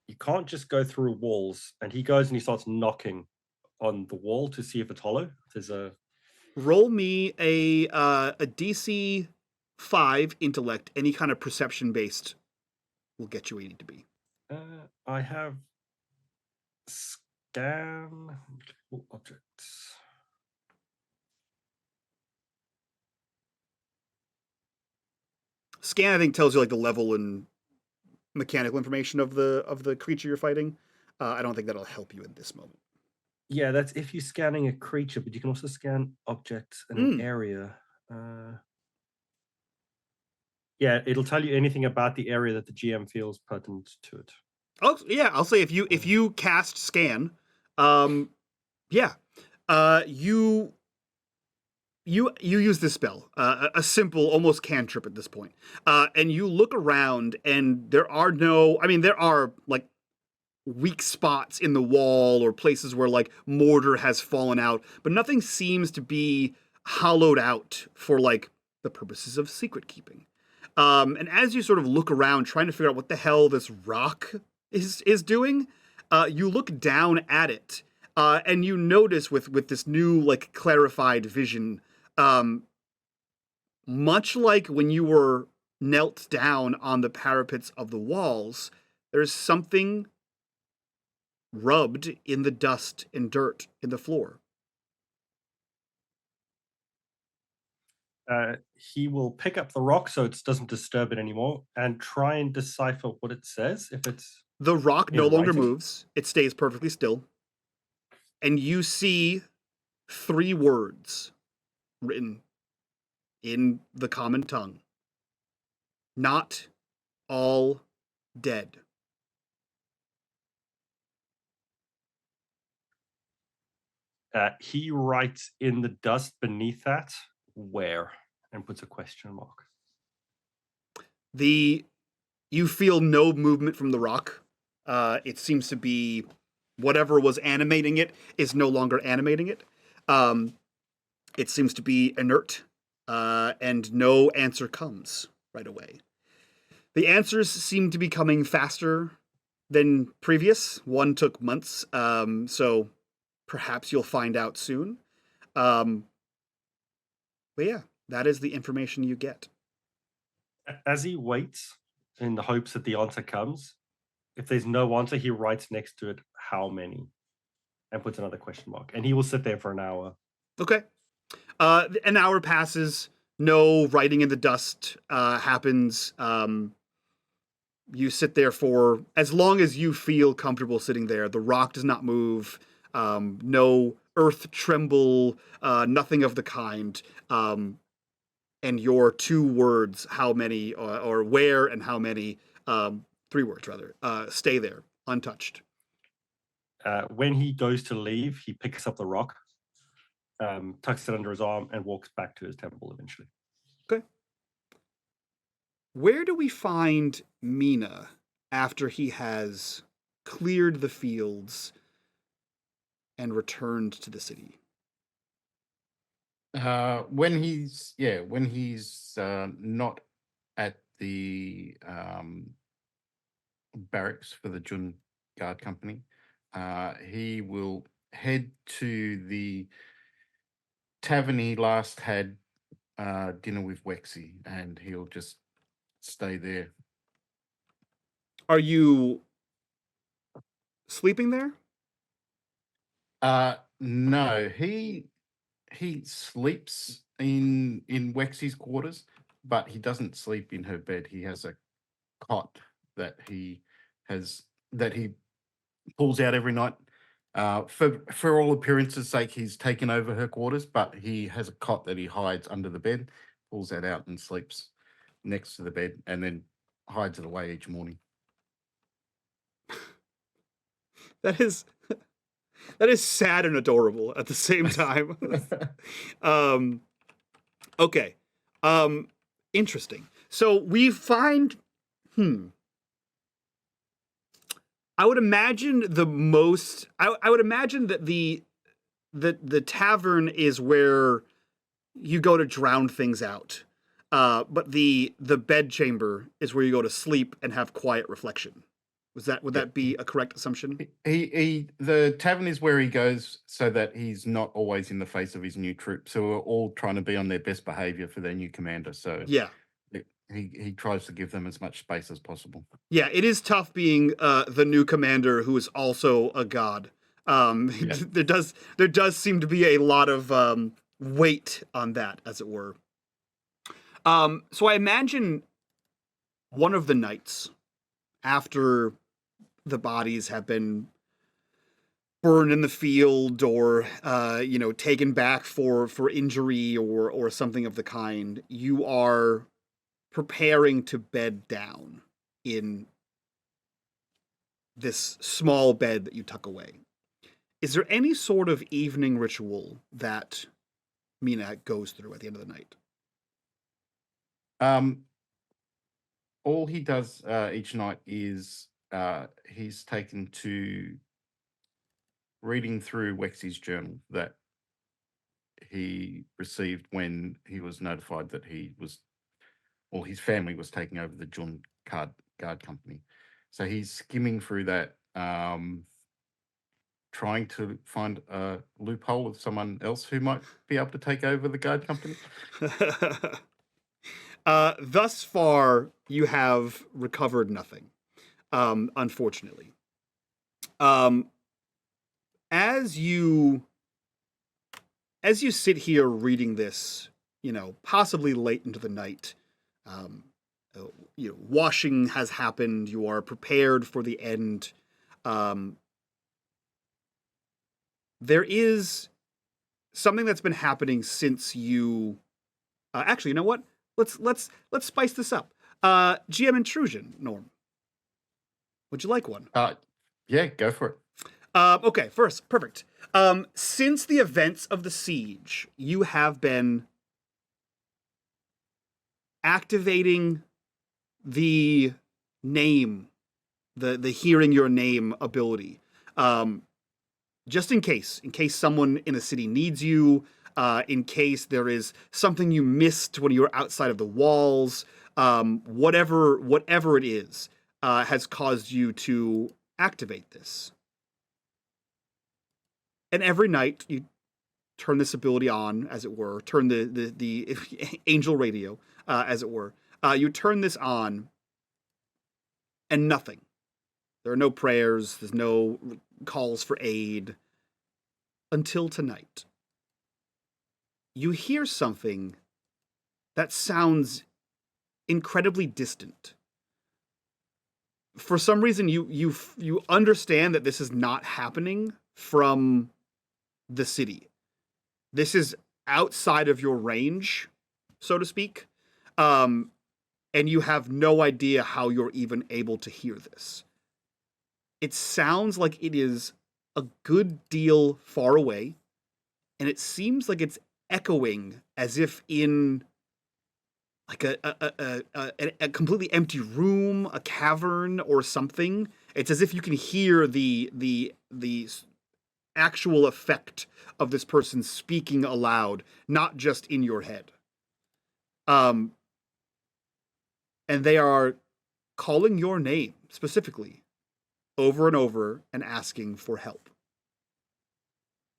you can't just go through walls. And he goes and he starts knocking on the wall to see if it's hollow. There's a Roll me a DC 5 intellect, any kind of perception based will get you where you need to be. I have scan multiple objects. Scan, I think, tells you like the level and mechanical information of the creature you're fighting. I don't think that'll help you in this moment. Yeah, that's if you're scanning a creature, but you can also scan objects in an area. Yeah, it'll tell you anything about the area that the GM feels pertinent to it. Oh yeah, I'll say if you cast scan, yeah, you use this spell, a simple, almost cantrip at this point, and you look around, and there are like weak spots in the wall or places where like mortar has fallen out, but nothing seems to be hollowed out for like the purposes of secret keeping. And as you sort of look around trying to figure out what the hell this rock is doing, you look down at it, and you notice with this new like clarified vision, much like when you were knelt down on the parapets of the walls, there's something rubbed in the dust and dirt in the floor. He will pick up the rock so it doesn't disturb it anymore and try and decipher what it says. If it's the rock no longer writing. moves, it stays perfectly still, and you see 3 words written in the common tongue. Not all dead. He writes in the dust beneath that, where, and puts a question mark. You feel no movement from the rock. It seems to be whatever was animating it is no longer animating it. It seems to be inert, and no answer comes right away. The answers seem to be coming faster than previous. One took months, so perhaps you'll find out soon. But yeah, that is the information you get. As he waits in the hopes that the answer comes, if there's no answer, he writes next to it, how many? And puts another question mark. And he will sit there for an hour. Okay. An hour passes. No writing in the dust happens. You sit there for as long as you feel comfortable sitting there. The rock does not move. No earth tremble. Nothing of the kind. And your 2 words, how many, or where and how many, 3 words rather, stay there, untouched. When he goes to leave, he picks up the rock, tucks it under his arm, and walks back to his temple eventually. Okay. Where do we find Mina after he has cleared the fields and returned to the city? When he's not at the barracks for the Jun Guard Company, he will head to the tavern he last had dinner with Wexy, and he'll just stay there. Are you sleeping there? No, he sleeps in Wexy's quarters, but he doesn't sleep in her bed. He has a cot that he pulls out every night. For all appearances' sake, he's taken over her quarters, but he has a cot that he hides under the bed, pulls that out and sleeps next to the bed, and then hides it away each morning. That is That is sad and adorable at the same time. Okay. Interesting. So we find, I would imagine I would imagine that the tavern is where you go to drown things out. But the bedchamber is where you go to sleep and have quiet reflection. Would that be a correct assumption? The tavern is where he goes so that he's not always in the face of his new troops. So we're all trying to be on their best behavior for their new commander. So Yeah. He tries to give them as much space as possible. Yeah, it is tough being the new commander who is also a god. There does seem to be a lot of weight on that, as it were. So I imagine one of the nights after the bodies have been burned in the field or taken back for injury or something of the kind, you are preparing to bed down in this small bed that you tuck away. Is there any sort of evening ritual that Mina goes through at the end of the night? All he does each night is he's taken to reading through Wexy's journal that he received when he was notified that his family was taking over the Jun Guard Company. So he's skimming through that, trying to find a loophole with someone else who might be able to take over the Guard Company. Thus far, you have recovered nothing, unfortunately. As you sit here reading this, possibly late into the night, washing has happened. You are prepared for the end. There is something that's been happening since you. Actually, you know what? Let's spice this up. GM intrusion, Norm. Would you like one? Yeah, go for it. Okay, first, perfect. Since the events of the siege, you have been activating the name, the hearing your name ability. Just in case someone in the city needs you, in case there is something you missed when you were outside of the walls, whatever it is, has caused you to activate this. And every night you turn this ability on, as it were, turn the angel radio, as it were. You turn this on, and nothing. There are no prayers. There's no calls for aid. Until tonight. You hear something that sounds incredibly distant. For some reason, you understand that this is not happening from the city. This is outside of your range, so to speak, and you have no idea how you're even able to hear this. It sounds like it is a good deal far away, and it seems like it's echoing as if in like a completely empty room, a cavern, or something. It's as if you can hear the actual effect of this person speaking aloud, not just in your head. And they are calling your name specifically over and over and asking for help.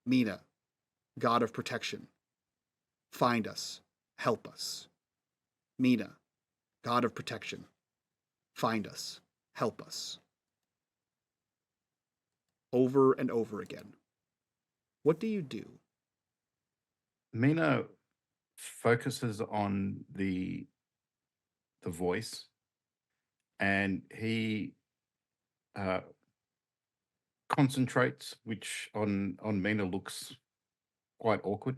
Mina, God of protection, find us, help us. Mina, God of protection, find us, help us. Over and over again. What do you do? Mina focuses on the voice, and he concentrates, which on Mina looks quite awkward.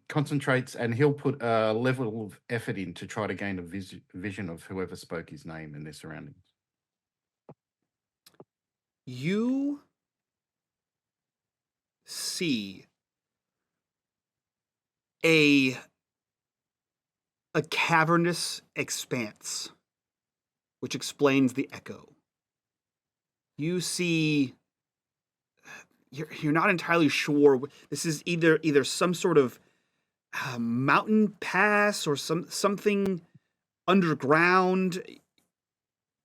Concentrates, and he'll put a level of effort in to try to gain a vision of whoever spoke his name and their surroundings. You see a cavernous expanse, which explains the echo. You see, you're not entirely sure. This is either some sort of mountain pass or something underground.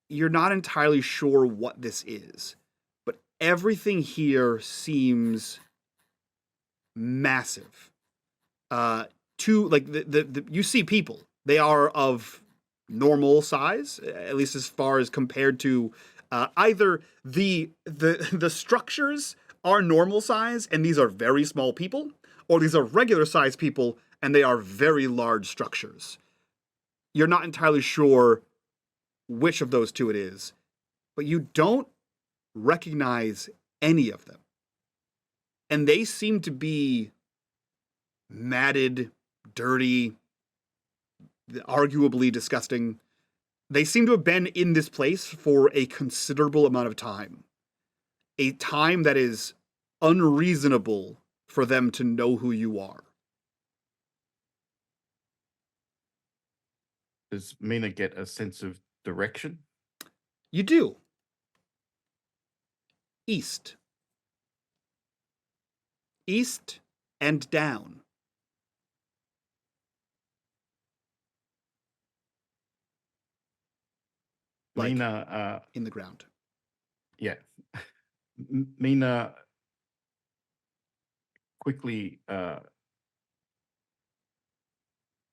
You're not entirely sure what this is, but everything here seems massive. You see people. They are of normal size, at least as far as compared to either the structures are normal size and these are very small people, or these are regular sized people and they are very large structures. You're not entirely sure which of those two it is, but you don't recognize any of them. And they seem to be matted, dirty, arguably disgusting. They seem to have been in this place for a considerable amount of time. A time that is unreasonable for them to know who you are. Does Mina get a sense of direction? You do. East. East and down. Like Mina, in the ground. yeah. Mina quickly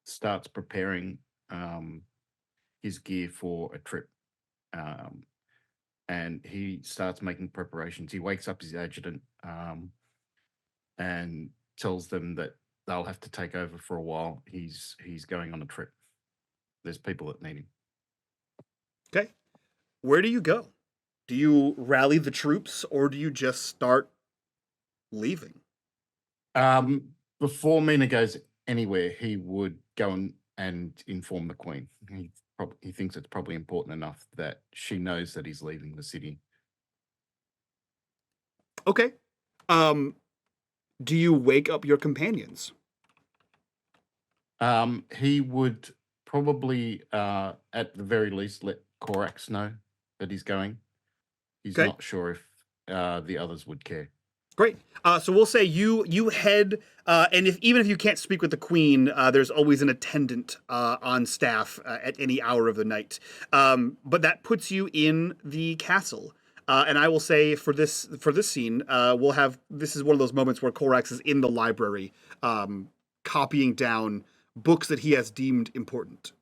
starts preparing his gear for a trip. And he starts making preparations. He wakes up his adjutant and tells them that they'll have to take over for a while. He's going on a trip. There's people that need him. Okay. Where do you go? Do you rally the troops or do you just start leaving? Before Mina goes anywhere, he would go and inform the Queen. He thinks it's probably important enough that she knows that he's leaving the city. Okay. Do you wake up your companions? He would probably, at the very least, let Korax know that he's going. He's Okay. not sure if the others would care. Great. So we'll say you head, and even if you can't speak with the Queen, there's always an attendant on staff at any hour of the night. But that puts you in the castle. And I will say for this scene, we'll have, this is one of those moments where Korax is in the library, copying down books that he has deemed important.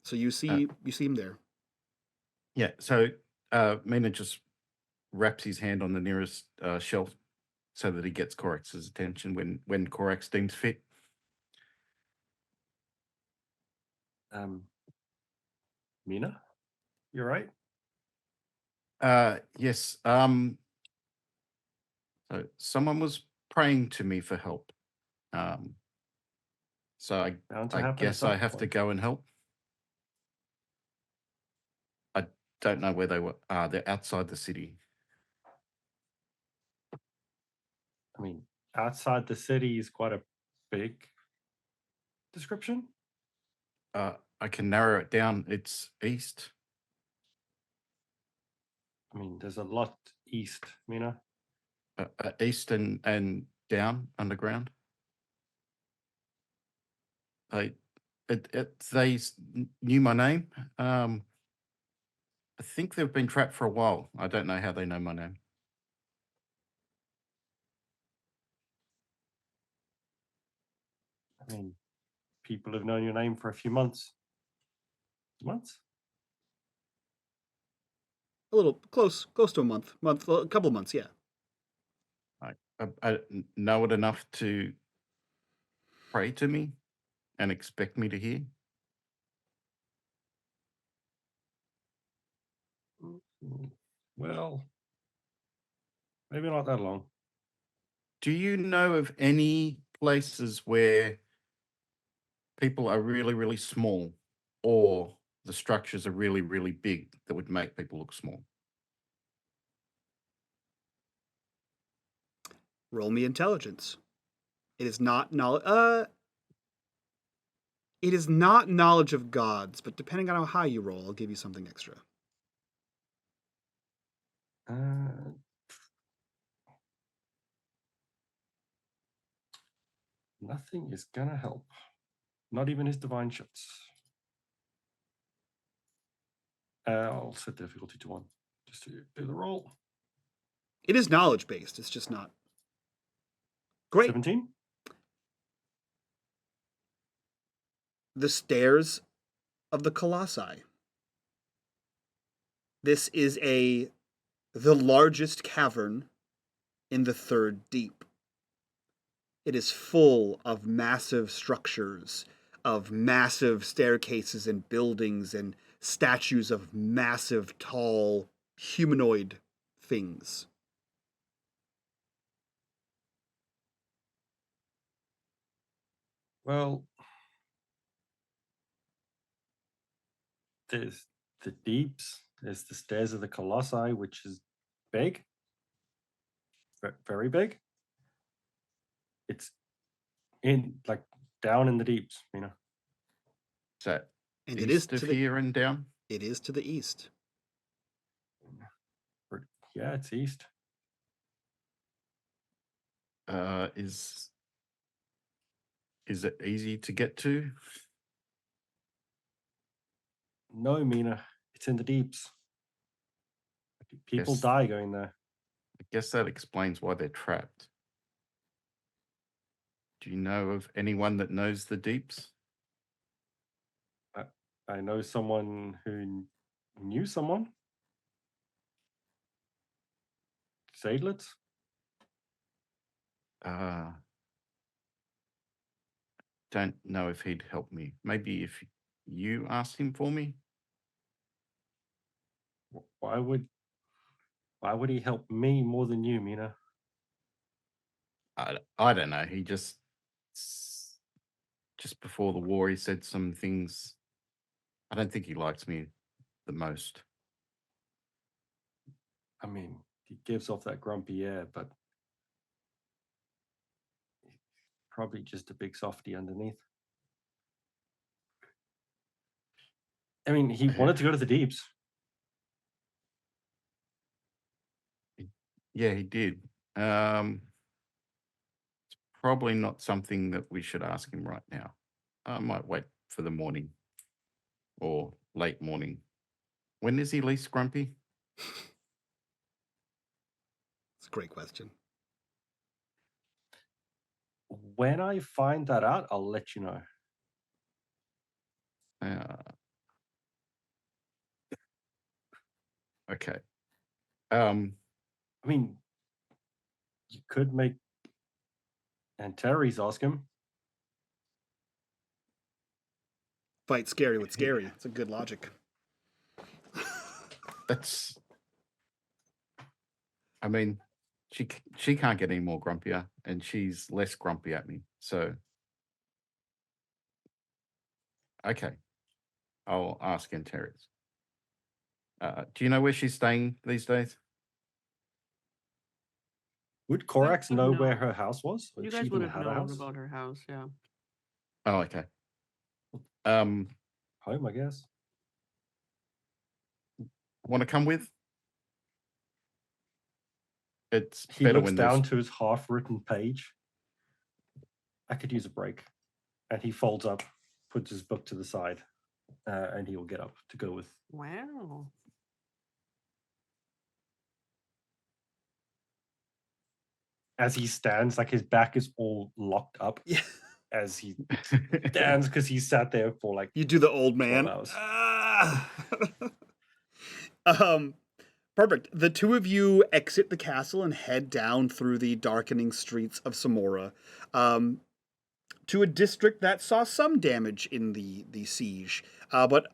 So you see him there. Yeah. So Mina just wraps his hand on the nearest shelf so that he gets Korax's attention when Korax deems fit. Mina, you're right. Yes. So someone was praying to me for help. So I guess I have to go and help. I don't know where they were. They're outside the city. I mean, outside the city is quite a big description. I can narrow it down. It's east. I mean, there's a lot east, Mina. East and down underground. They knew my name. I think they've been trapped for a while. I don't know how they know my name. I mean, people have known your name for a few months. Months? A little close to a month, a couple of months, yeah. I know it enough to pray to me and expect me to hear. Well, maybe not that long. Do you know of any places where people are really, really small, or the structures are really, really big that would make people look small? Roll me intelligence. It is not knowledge. It is not knowledge of gods, but depending on how high you roll, I'll give you something extra. Nothing is gonna help. Not even his divine shots. I'll set the difficulty to 1 just to do the roll. It is knowledge based. It's just not. Great. 17. The stairs of the Colossi. This is the largest cavern in the third deep. It is full of massive structures, of massive staircases and buildings and statues of massive, tall, humanoid things. Well, there's the deeps, there's the stairs of the Colossi, which is big, very big. It's in, like, down in the deeps, you know. Is that And east it is of to the here and down? it is to the east. Yeah, it's east. Is it easy to get to? No, Mina, it's in the deeps. People Yes. die going there. I guess that explains why they're trapped. Do you know of anyone that knows the deeps? I know someone who knew someone. Seydlitz? Don't know if he'd help me. Maybe if you asked him for me? Why would he help me more than you, Mina? I don't know. He just before the war, he said some things. I don't think he likes me the most. I mean, he gives off that grumpy air, but he's probably just a big softy underneath. I mean, he wanted to go to the deeps. Yeah, he did. It's probably not something that we should ask him right now. I might wait for the morning or late morning. When is he least grumpy? It's a great question. When I find that out, I'll let you know. Okay. I mean, you could make Antares ask him. Fight scary with scary. It's a good logic. I mean, she can't get any more grumpier, and she's less grumpy at me. So, okay, I'll ask Antares. Do you know where she's staying these days? Would Corax would know where know. her house was? You She guys even would have had a known house? about her house, yeah. Oh, okay. Home, I guess. Want to come with? It's He better looks when down there's. to his half-written page. I could use a break. And he folds up, puts his book to the side, and he will get up to go with. Wow. As he stands, like his back is all locked up. Yeah. As he stands, because he sat there for like You do the old 12 man. hours. Perfect. The two of you exit the castle and head down through the darkening streets of Samora, to a district that saw some damage in the siege, but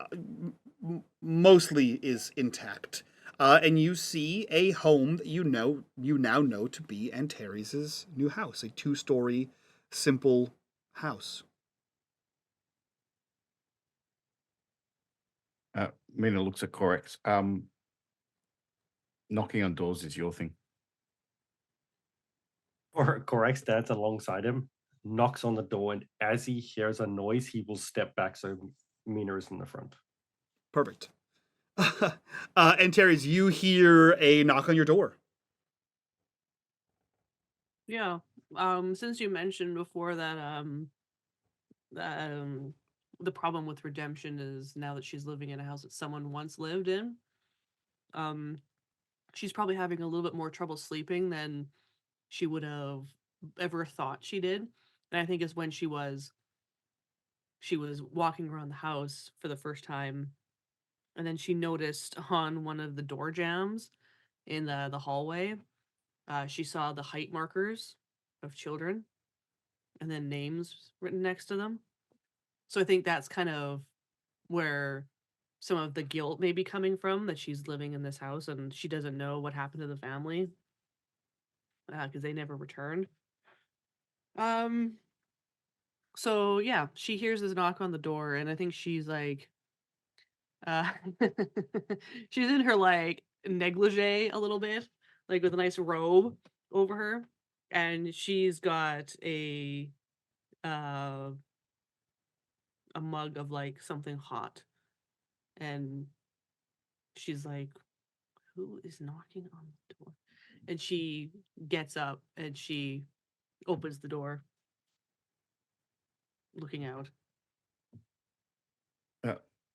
mostly is intact. And you see a home that you now know to be Antares' new house, a 2-story, simple house. Mina looks at Corax. Knocking on doors is your thing. Correct stands alongside him, knocks on the door, and as he hears a noise, he will step back so Mina is in the front. Perfect. And Terry's, you hear a knock on your door. Yeah. Since you mentioned before that the problem with redemption is now that she's living in a house that someone once lived in, she's probably having a little bit more trouble sleeping than she would have ever thought she did. And I think it's when she was walking around the house for the first time, and then she noticed on one of the door jambs in the hallway, she saw the height markers of children and then names written next to them. So I think that's kind of where some of the guilt may be coming from, that she's living in this house and she doesn't know what happened to the family because they never returned. So yeah, she hears this knock on the door, and I think she's like, uh, she's in her like negligee a little bit, like with a nice robe over her, and she's got uh a mug of like something hot, and she's like, who is knocking on the door? And she gets up and she opens the door, looking out.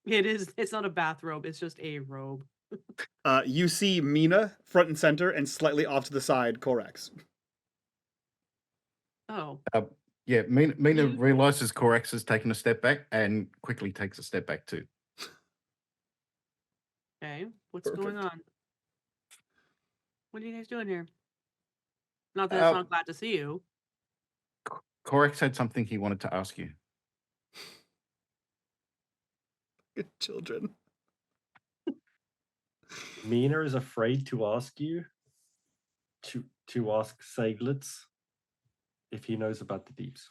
It's not a bathrobe, it's just a robe. You see Mina front and center, and slightly off to the side, Korax. Oh, Yeah, Mina You- realizes Corax has taken a step back and quickly takes a step back too. okay. What's going Perfect. on? What are you guys doing here? Not that it's not glad to see you. Corax had something he wanted to ask you. Good children. Mina is afraid to ask you to ask Seydlitz if he knows about the deeps.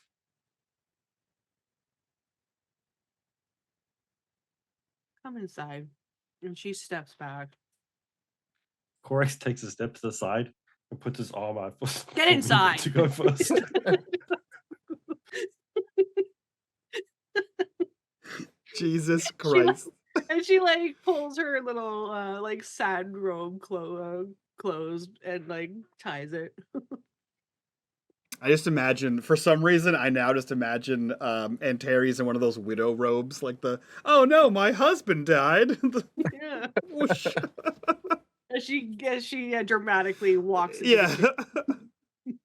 Come inside. And she steps back. Corax takes a step to the side and puts his arm out for Get Mina inside! to go first. Jesus Christ. And she like pulls her little like sad robe closed and like ties it. I just imagine, for some reason, I now just imagine Antares in one of those widow robes, like oh no, my husband died. Yeah. Whoosh. As she dramatically walks into Yeah. the kitchen.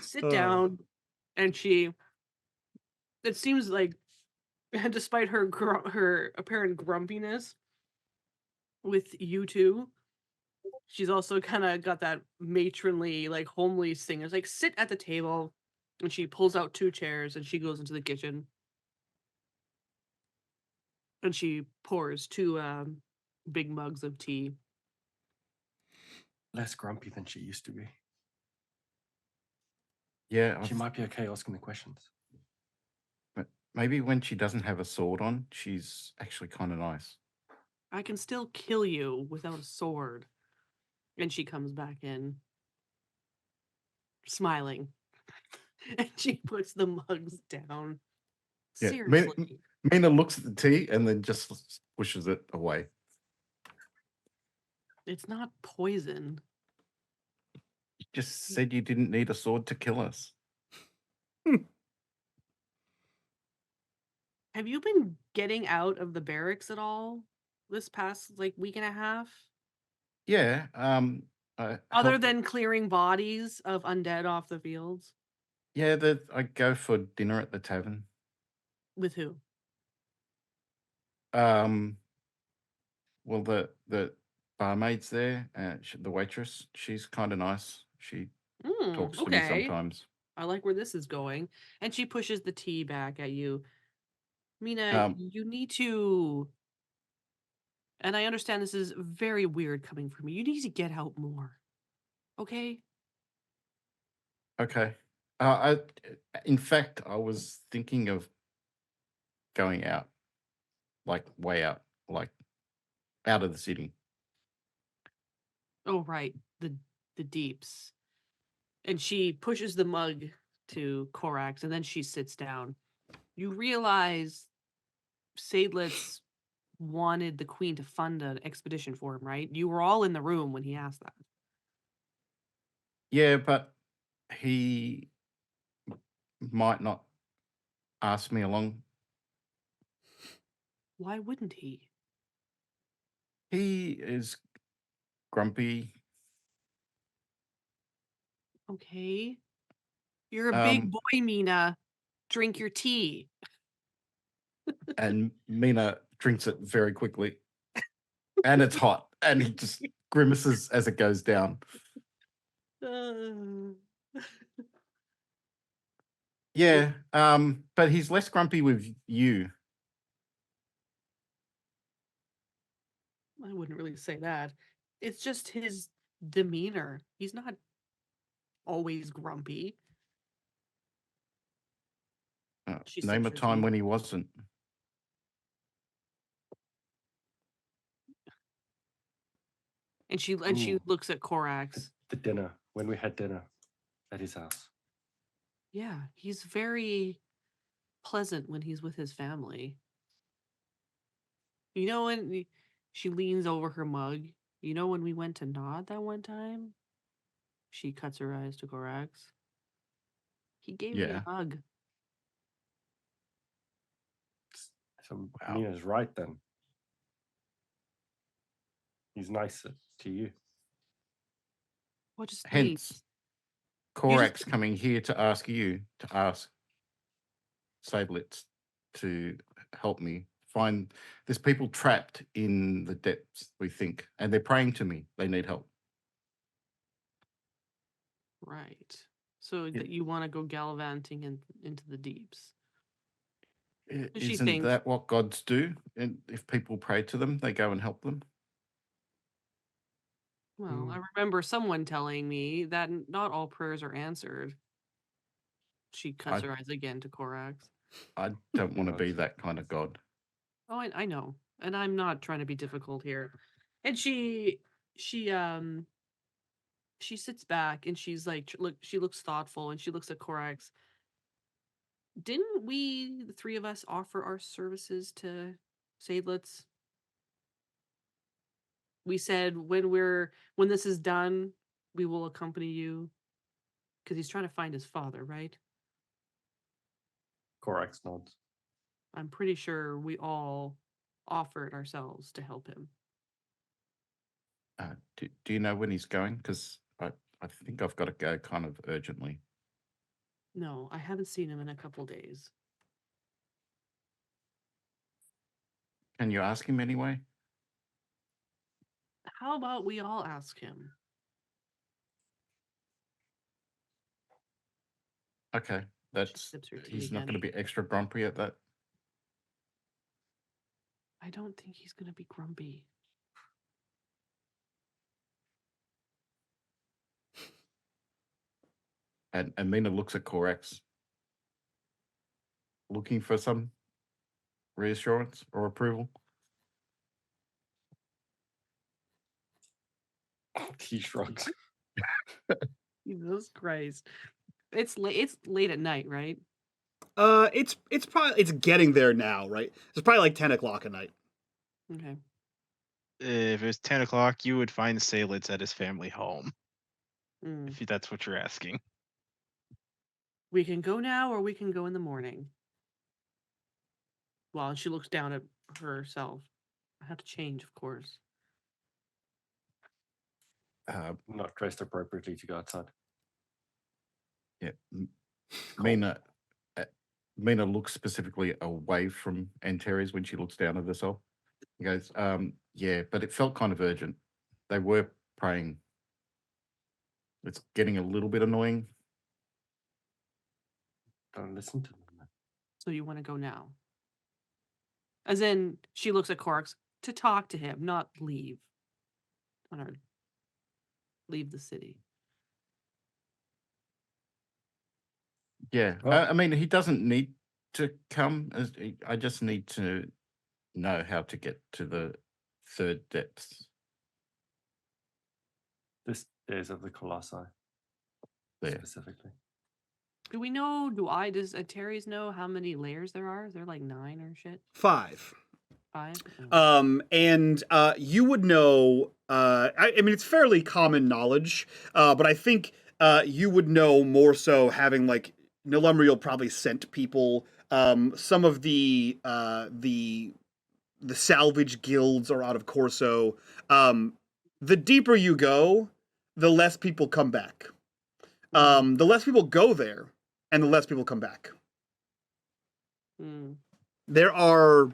Sit down, and it seems like, despite her her apparent grumpiness with you two, she's also kind of got that matronly, like homely thing. It's like, sit at the table, and she pulls out 2 chairs and she goes into the kitchen, and she pours 2 big mugs of tea. Less grumpy than she used to be. Yeah, She might be okay asking the questions. but maybe when she doesn't have a sword on, she's actually kind of nice. I can still kill you without a sword. And she comes back in, smiling. And she puts the mugs down. Yeah, Seriously. Mina looks at the tea and then just pushes it away. It's not poison. You just said you didn't need a sword to kill us. Have you been getting out of the barracks at all this past like week and a half? Yeah. Other than clearing bodies of undead off the fields? Yeah, I go for dinner at the tavern. With who? Well, the barmaid's there, the waitress. She's kind of nice. She talks to me sometimes. I like where this is going. And she pushes the tea back at you. Mina, you need to, and I understand this is very weird coming from you need to get out more. Okay? Okay. In fact, I was thinking of going out, like way out, like out of the city. Oh, right. The deeps. And she pushes the mug to Korax, and then she sits down. You realize Seydlitz wanted the queen to fund an expedition for him, right? You were all in the room when he asked that. Yeah, but he might not ask me along. Why wouldn't he? He is grumpy. Okay. You're a big Um, boy, Mina. Drink your tea. and Mina drinks it very quickly. And it's hot. And he just grimaces as it goes down. Yeah, but he's less grumpy with you. I wouldn't really say that. It's just his demeanor. He's not always grumpy. She Name a sips her time tea. when he wasn't. And she Ooh. looks at Korax. The dinner, when we had dinner at his house. Yeah, he's very pleasant when he's with his family. You know when she leans over her mug, you know when we went to Nod that one time? She cuts her eyes to Korax. He gave me Yeah. a hug. So Wow. Mina's right then. He's nicer to you. What just Hence, You just- Korax coming here to ask you to ask Seydlitz to help me find there's people trapped in the depths, we think, and they're praying to me. They need help. Right. So that you want to go gallivanting into the deeps. She Isn't thinks- that what gods do? And if people pray to them, they go and help them. Well, I remember someone telling me that not all prayers are answered. She cuts her eyes again to Korax. I don't want to be that kind of god. Oh, I know, and I'm not trying to be difficult here. And she sits back and she's like, look, she looks thoughtful and she looks at Korax. Didn't we, the three of us, offer our services to Seydlitz? We said when this is done, we will accompany you because he's trying to find his father, right? Korax nods. I'm pretty sure we all offered ourselves to help him. Do you know when he's going? Because I think I've got to go kind of urgently. No, I haven't seen him in a couple days. Can you ask him anyway? How about we all ask him? Okay, that's sips her tea he's not again. going to be extra grumpy at that. I don't think he's going to be grumpy. And Amina looks at Korax, looking for some reassurance or approval. He shrugs. Jesus Christ. It's late at night, right? It's probably getting there now, right? It's probably like 10 o'clock at night. Okay. If it was 10 o'clock, you would find Seydlitz at his family home, Mm. if that's what you're asking. We can go now or we can go in the morning. Well, she looks down at herself. I have to change, of course. Not dressed appropriately to go outside. Yeah, Mina looks specifically away from Antares when she looks down at herself. He goes, yeah, but it felt kind of urgent. They were praying. It's getting a little bit annoying. Don't listen to them. So you want to go now? As in, she looks at Korax to talk to him, not leave. Leave the city. Yeah, Well- I mean, he doesn't need to come. I just need to know how to get to the third depths. The stairs of the Colossi. there. specifically. Do we know? Does Ataris know how many layers there are? Is there like 9 or shit? 5. 5? Oh. And you would know. I mean, it's fairly common knowledge, but I think you would know more so having like Nilumriel probably sent people. Some of the salvage guilds are out of Corso. The deeper you go, the less people come back. The less people go there, and the less people come back. Hmm. There are,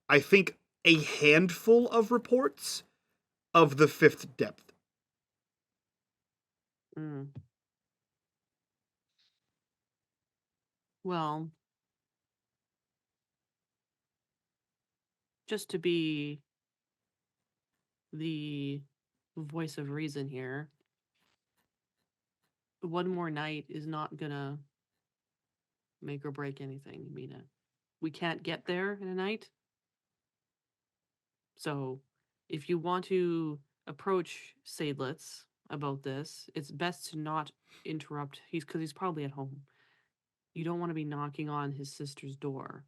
I think, a handful of reports of the 5th depth. Hmm. Well, just to be the voice of reason here, one more night is not gonna make or break anything, Mina. We can't get there in a night. So, if you want to approach Seydlitz about this, it's best to not interrupt. Because he's probably at home. You don't want to be knocking on his sister's door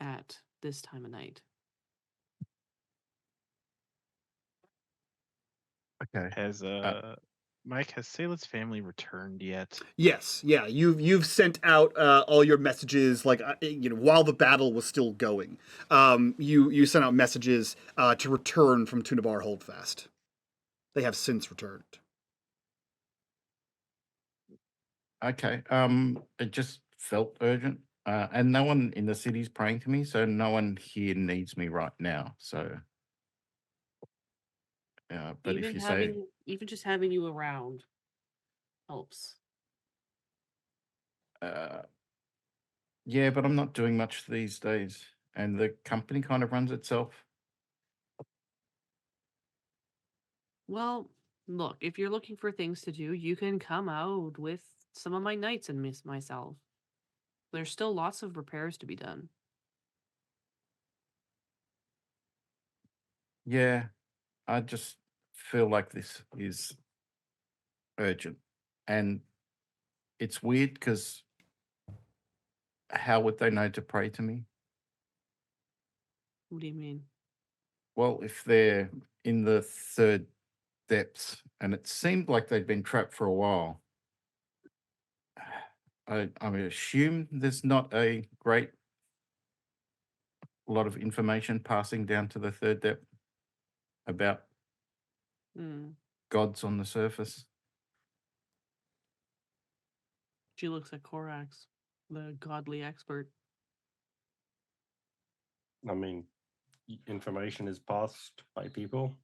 at this time of night. Okay. Has Mike, has Seydlitz's family returned yet? Yes, yeah, you've sent out all your messages, like while the battle was still going. You sent out messages to return from Tunabar Holdfast. They have since returned. Okay. It just felt urgent. And no one in the city's praying to me, so no one here needs me right now. So but if you say even just having you around helps. yeah, but I'm not doing much these days. And the company kind of runs itself. Well, look, if you're looking for things to do, you can come out with some of my knights and miss myself. There's still lots of repairs to be done. Yeah, I just feel like this is urgent. And it's weird because how would they know to pray to me? What do you mean? Well, if they're in the 3rd depths, and it seemed like they'd been trapped for a while, I assume there's not a great lot of information passing down to the 3rd depth about Hmm. gods on the surface. She looks at Korax, the godly expert. I mean, information is passed by people,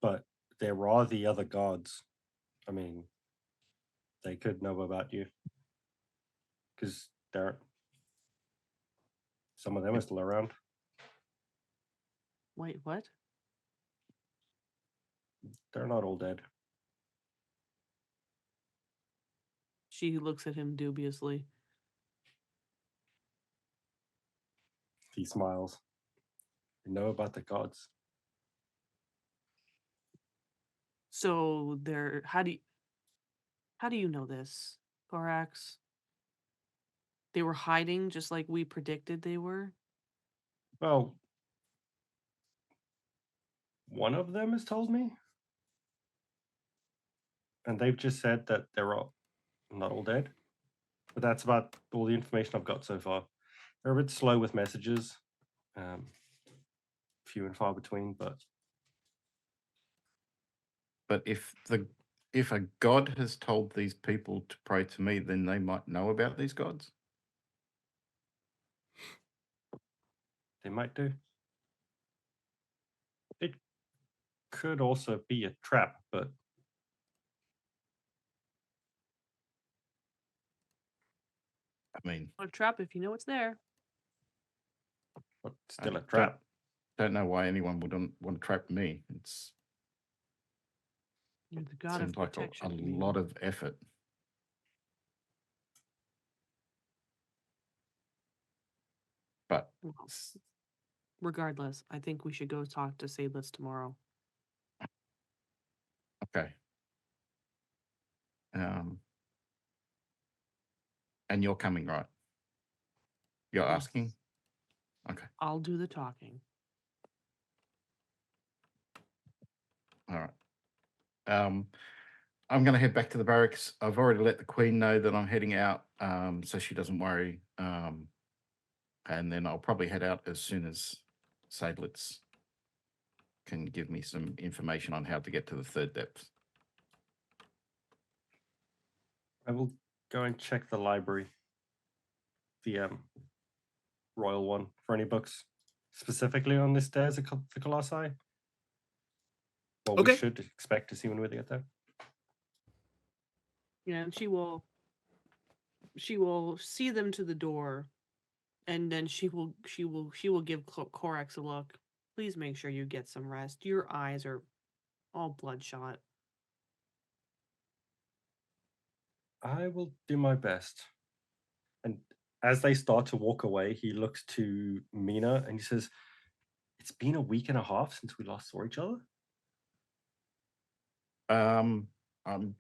but there are the other gods. I mean, they could know about you because some of them are still around. Wait, what? They're not all dead. She looks at him dubiously. He smiles. They know about the gods. So they're how do you know this, Korax? They were hiding just like we predicted they were? Well, one of them has told me, and they've just said that they're all not all dead. But that's about all the information I've got so far. They're a bit slow with messages, few and far between. But if a god has told these people to pray to me, then they might know about these gods. they might do. It could also be a trap, but I mean, Not a trap if you know it's there. still a I trap. don't know why anyone would want to trap me. It's You're the god seems of like a protection. Mina. lot of effort. But Well, regardless, I think we should go talk to Seydlitz tomorrow. okay. And you're coming, right? You're Yes. asking? Okay. I'll do the talking. All right. I'm going to head back to the barracks. I've already let the Queen know that I'm heading out, so she doesn't worry. And then I'll probably head out as soon as Seydlitz can give me some information on how to get to the third depth. I will go and check the library, the royal one, for any books specifically on this stairs, the Colossi. What Okay. we should expect to see when we get there. Yeah, and she will see them to the door, and then she will give Corax a look. Please make sure you get some rest. Your eyes are all bloodshot. I will do my best. And as they start to walk away, he looks to Mina and he says, "It's been a week and a half since we last saw each other." I'm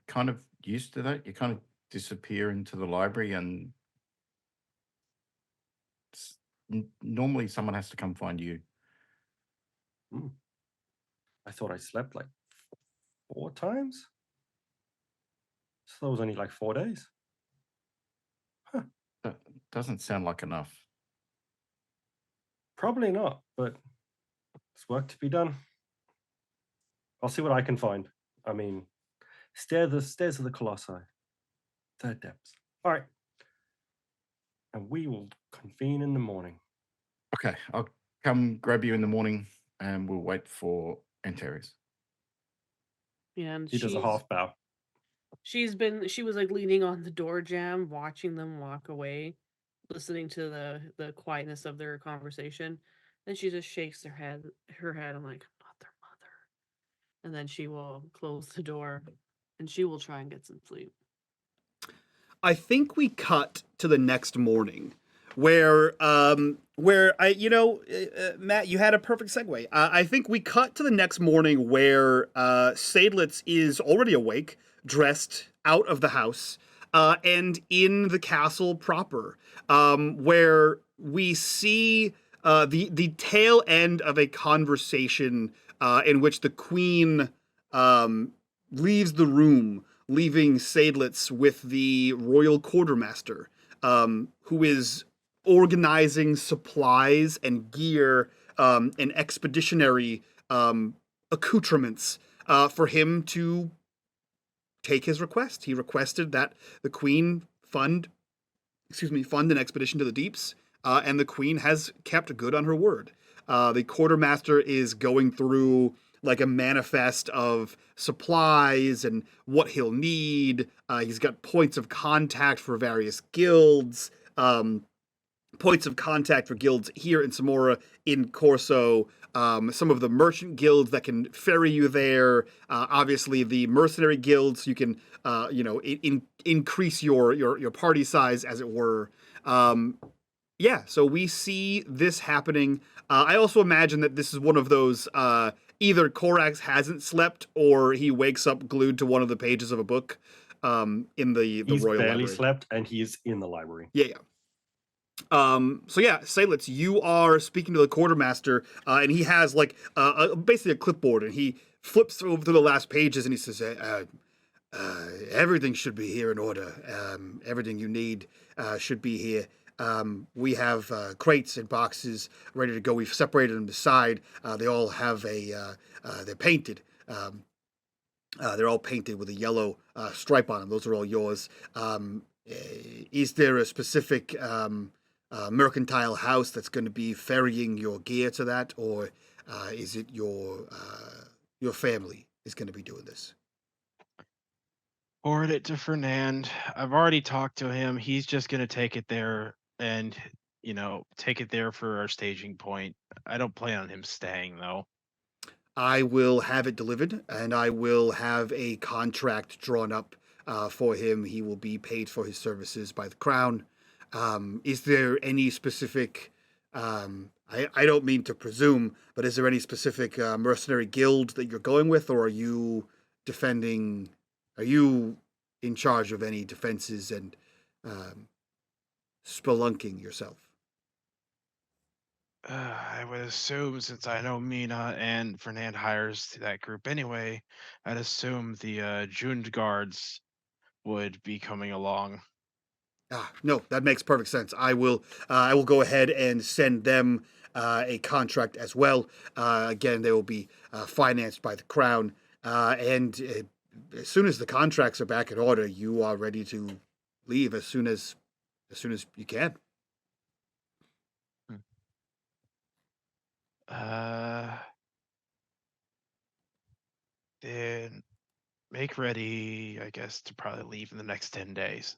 kind of used to that. You kind of disappear into the library, and normally someone has to come find you. I thought I slept like 4 times. So that was only like 4 days. That doesn't sound like enough. Probably not, but there's work to be done. I'll see what I can find. I mean, stairs of the Colossi. Third depths. All right. And we will convene in the morning. Okay, I'll come grab you in the morning, and we'll wait for Antares. Yeah, and He does a half bow. She was like leaning on the door jamb, watching them walk away, listening to the quietness of their conversation. Then she just shakes her head. I'm like, I'm not their mother. And then she will close the door, and she will try and get some sleep. I think we cut to the next morning, where Matt, you had a perfect segue. I think we cut to the next morning where Seydlitz is already awake, dressed, out of the house, and in the castle proper, where we see the tail end of a conversation in which the Queen leaves the room, leaving Seydlitz with the royal quartermaster, who is organizing supplies and gear and expeditionary accoutrements for him to take his request. He requested that the Queen fund an expedition to the deeps, and the Queen has kept good on her word. The quartermaster is going through like a manifest of supplies and what he'll need. He's got points of contact for various guilds, points of contact for guilds here in Samora, in Corso, some of the merchant guilds that can ferry you there. Obviously, the mercenary guilds, you can, increase your party size, as it were. Yeah, so we see this happening. I also imagine that this is one of those, either Corax hasn't slept or he wakes up glued to one of the pages of a book in the He's Royal barely Library. slept, and he's in the library. Yeah. So yeah, Seydlitz, you are speaking to the quartermaster, and he has like basically a clipboard, and he flips over to the last pages, and he says, everything should be here in order. Everything you need should be here. We have crates and boxes ready to go. We've separated them to side. They all have they're painted. They're all painted with a yellow stripe on them. Those are all yours. Is there a specific mercantile house that's going to be ferrying your gear to that, or is it your family is going to be doing this? Forward it to Fernand. I've already talked to him. He's just going to take it there and, take it there for our staging point. I don't plan on him staying, though. I will have it delivered, and I will have a contract drawn up for him. He will be paid for his services by the crown. Is there any specific, I don't mean to presume, but is there any specific mercenary guild that you're going with, or are you in charge of any defenses and spelunking yourself. I would assume, since I know Mina and Fernand hires to that group anyway, I'd assume the Jund guards would be coming along. No, that makes perfect sense. I will go ahead and send them a contract as well. Again, they will be financed by the crown, and as soon as the contracts are back in order, you are ready to leave as soon as you can. Then make ready, I guess, to probably leave in the next 10 days.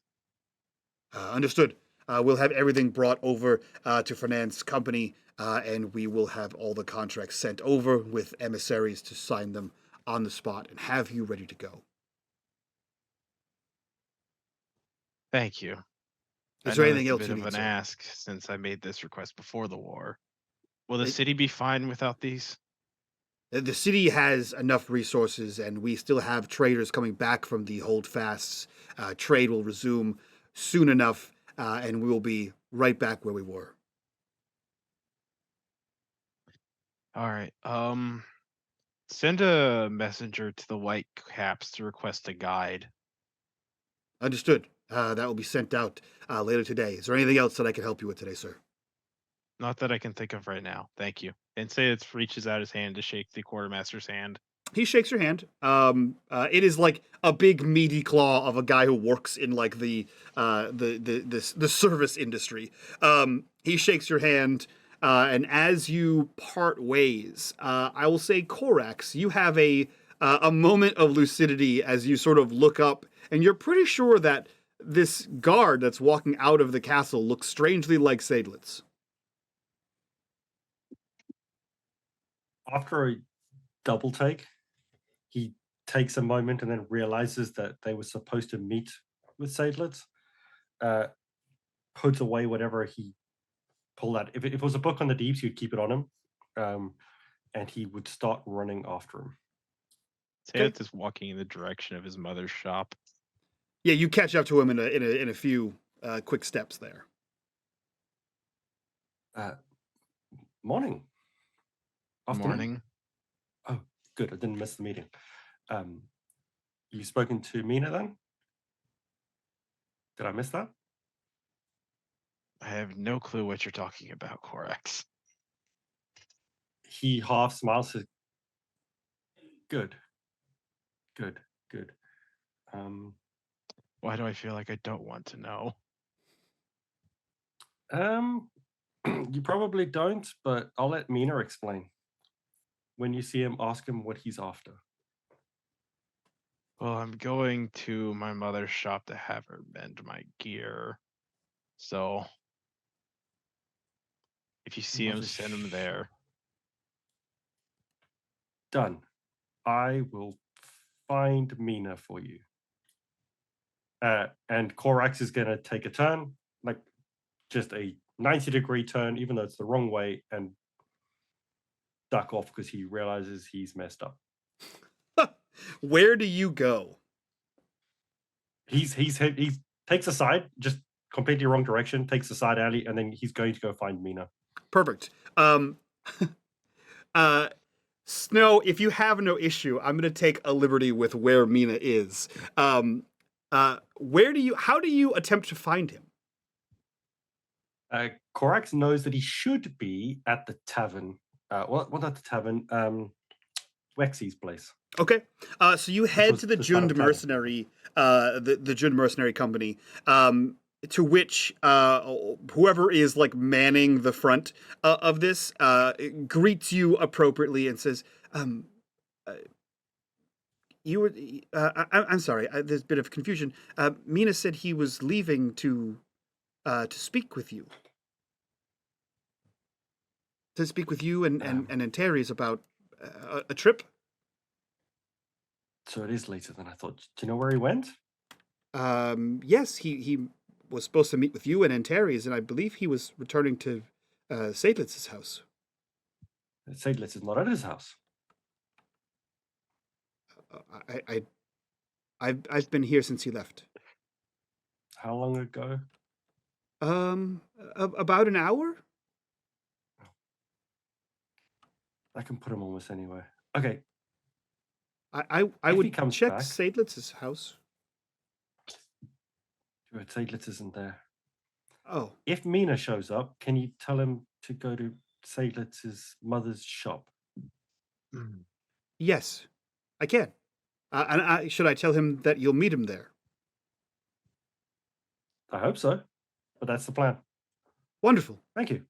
Understood. We'll have everything brought over to Fernand's company, and we will have all the contracts sent over with emissaries to sign them on the spot and have you ready to go. Thank you. Is I there know anything that's a else bit you of need, an sir? ask since I made this request before the war. Will the It- city be fine without these? The city has enough resources, and we still have traders coming back from the holdfasts. Trade will resume soon enough, and we will be right back where we were. All right. Send a messenger to the White Caps to request a guide. Understood. That will be sent out later today. Is there anything else that I can help you with today, sir? Not that I can think of right now. Thank you. And Seydlitz reaches out his hand to shake the quartermaster's hand. He shakes your hand. It is like a big meaty claw of a guy who works in like the service industry. He shakes your hand, and as you part ways, I will say, Korax, you have a moment of lucidity as you sort of look up, and you're pretty sure that this guard that's walking out of the castle looks strangely like Seydlitz. After a double take, he takes a moment and then realizes that they were supposed to meet with Seydlitz. Puts away whatever he pulled out. If it was a book on the deeps, he'd keep it on him, and he would start running after him. Seydlitz is walking in the direction of his mother's shop. Yeah, you catch up to him in a few quick steps there. Morning. Afternoon. Morning. Oh, good. I didn't miss the meeting. You've spoken to Mina then? Did I miss that? I have no clue what you're talking about, Korax. He half smiles. Says, good. Why do I feel like I don't want to know? You probably don't, but I'll let Mina explain. When you see him, ask him what he's after. Well, I'm going to my mother's shop to have her mend my gear. So, if you see him, Mother's send him there. Done. I will find Mina for you. And Korax is going to take a turn, like just a 90-degree turn, even though it's the wrong way, and duck off because he realizes he's messed up. Where do you go? He takes a side, just completely wrong direction, takes a side alley, and then he's going to go find Mina. Perfect. Snow, if you have no issue, I'm going to take a liberty with where Mina is. How do you attempt to find him? Korax knows that he should be at the tavern. What at the tavern? Wexy's place. Okay. So you head to the the start of Jund travel. mercenary, the Jund mercenary company, to which whoever is like manning the front of this greets you appropriately and says, "You were. I'm sorry. There's a bit of confusion. Mina said he was leaving to speak with you. To speak with you and Antares about a trip." So it is later than I thought. Do you know where he went? Yes, he was supposed to meet with you and Antares, and I believe he was returning to Seydlitz's house. Seydlitz is not at his house. I've been here since he left. How long ago? About an hour. I can put him on this anyway. Okay. I If he would comes check back- Seydlitz's house. Seydlitz isn't there. Oh, If Mina shows up, can you tell him to go to Seydlitz's mother's shop? yes, I can. And should I tell him that you'll meet him there? I hope so. But that's the plan. Wonderful. Thank you.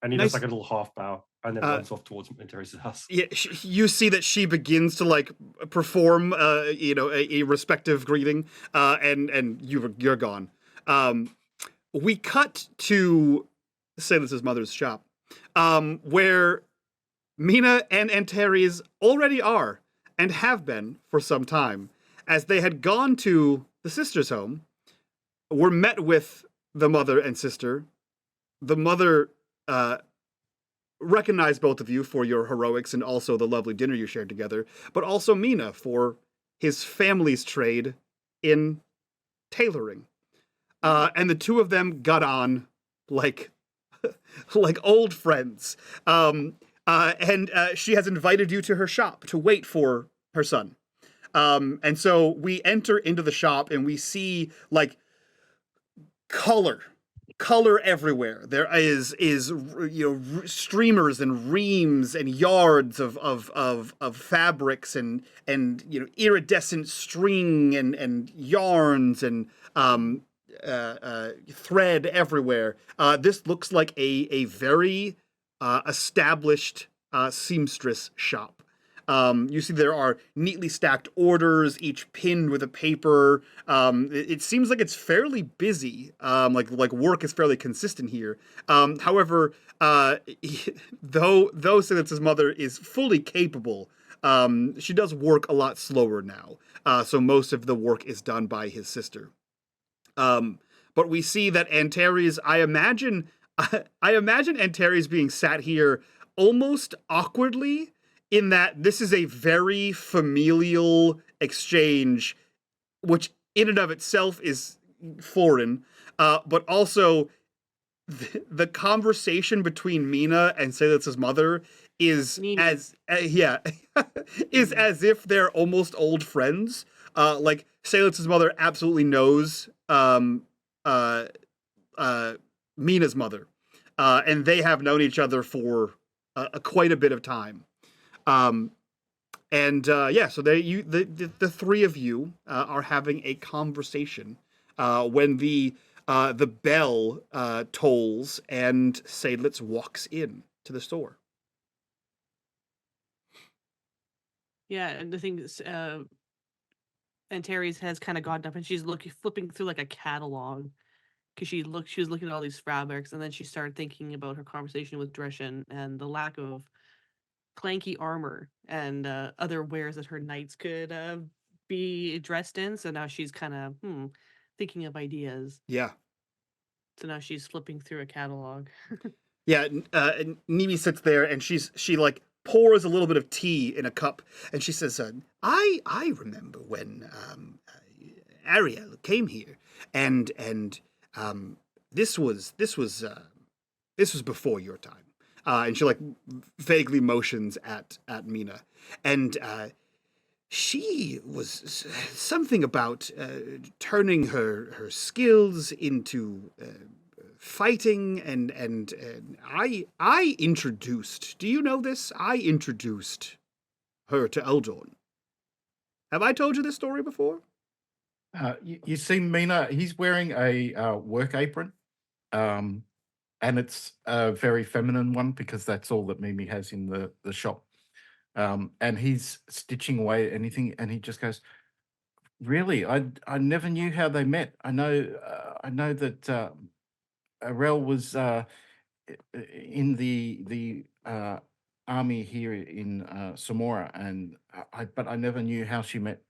And he Nice. does like a little half bow and then runs off towards Teresa's house. Yeah, you see that she begins to like perform, a respective greeting, and you're gone. We cut to Seydlitz's mother's shop, where Mina and Antares already are and have been for some time, as they had gone to the sister's home, were met with the mother and sister. The mother recognized both of you for your heroics and also the lovely dinner you shared together, but also Mina for his family's trade in tailoring. And the two of them got on like old friends. And she has invited you to her shop to wait for her son. And so we enter into the shop and we see like color everywhere. There is streamers and reams and yards of fabrics and iridescent string and yarns and thread everywhere. This looks like a very established seamstress shop. You see there are neatly stacked orders, each pinned with a paper. It seems like it's fairly busy. Like work is fairly consistent here. However, though Seydlitz's mother is fully capable, she does work a lot slower now. So most of the work is done by his sister. But we see that Antares, I imagine Antares being sat here almost awkwardly, in that this is a very familial exchange, which in and of itself is foreign, but also the conversation between Mina and Seydlitz's mother is is as if they're almost old friends. Like Seydlitz's mother absolutely knows Mina's mother, and they have known each other for quite a bit of time. So the three of you are having a conversation when the bell tolls and Seydlitz walks in to the store. Yeah, and the thing is, Antares has kind of gotten up and she's flipping through like a catalog because she was looking at all these fabrics, and then she started thinking about her conversation with Dreshen and the lack of clanky armor and other wares that her knights could be dressed in. So now she's kind of thinking of ideas. Yeah. So now she's flipping through a catalog. Yeah, Nimi sits there and she like pours a little bit of tea in a cup, and she says, "I remember when Ariel came here, and this was before your time." And she like vaguely motions at Mina, and she was something about turning her skills into fighting, and I introduced. Do you know this? I introduced her to Eldorn. Have I told you this story before? You see Mina, he's wearing a work apron, and it's a very feminine one because that's all that Mimi has in the shop. And he's stitching away at anything, and he just goes, "Really, I never knew how they met. I know that Arel was in the army here in Samora, and but I never knew how she met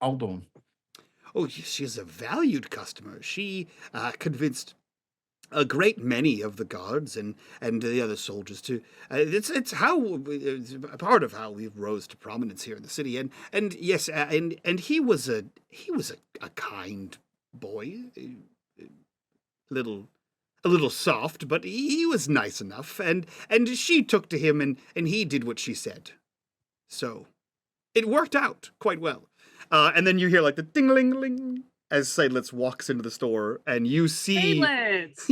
Aldorn." Oh, she's a valued customer. She convinced a great many of the guards and the other soldiers too. It's a part of how we rose to prominence here in the city. And yes, and he was a kind boy, little a little soft, but he was nice enough. And she took to him, and he did what she said. So it worked out quite well. And then you hear like the ding-ling-ling as Seydlitz walks into the store, and you see Seydlitz,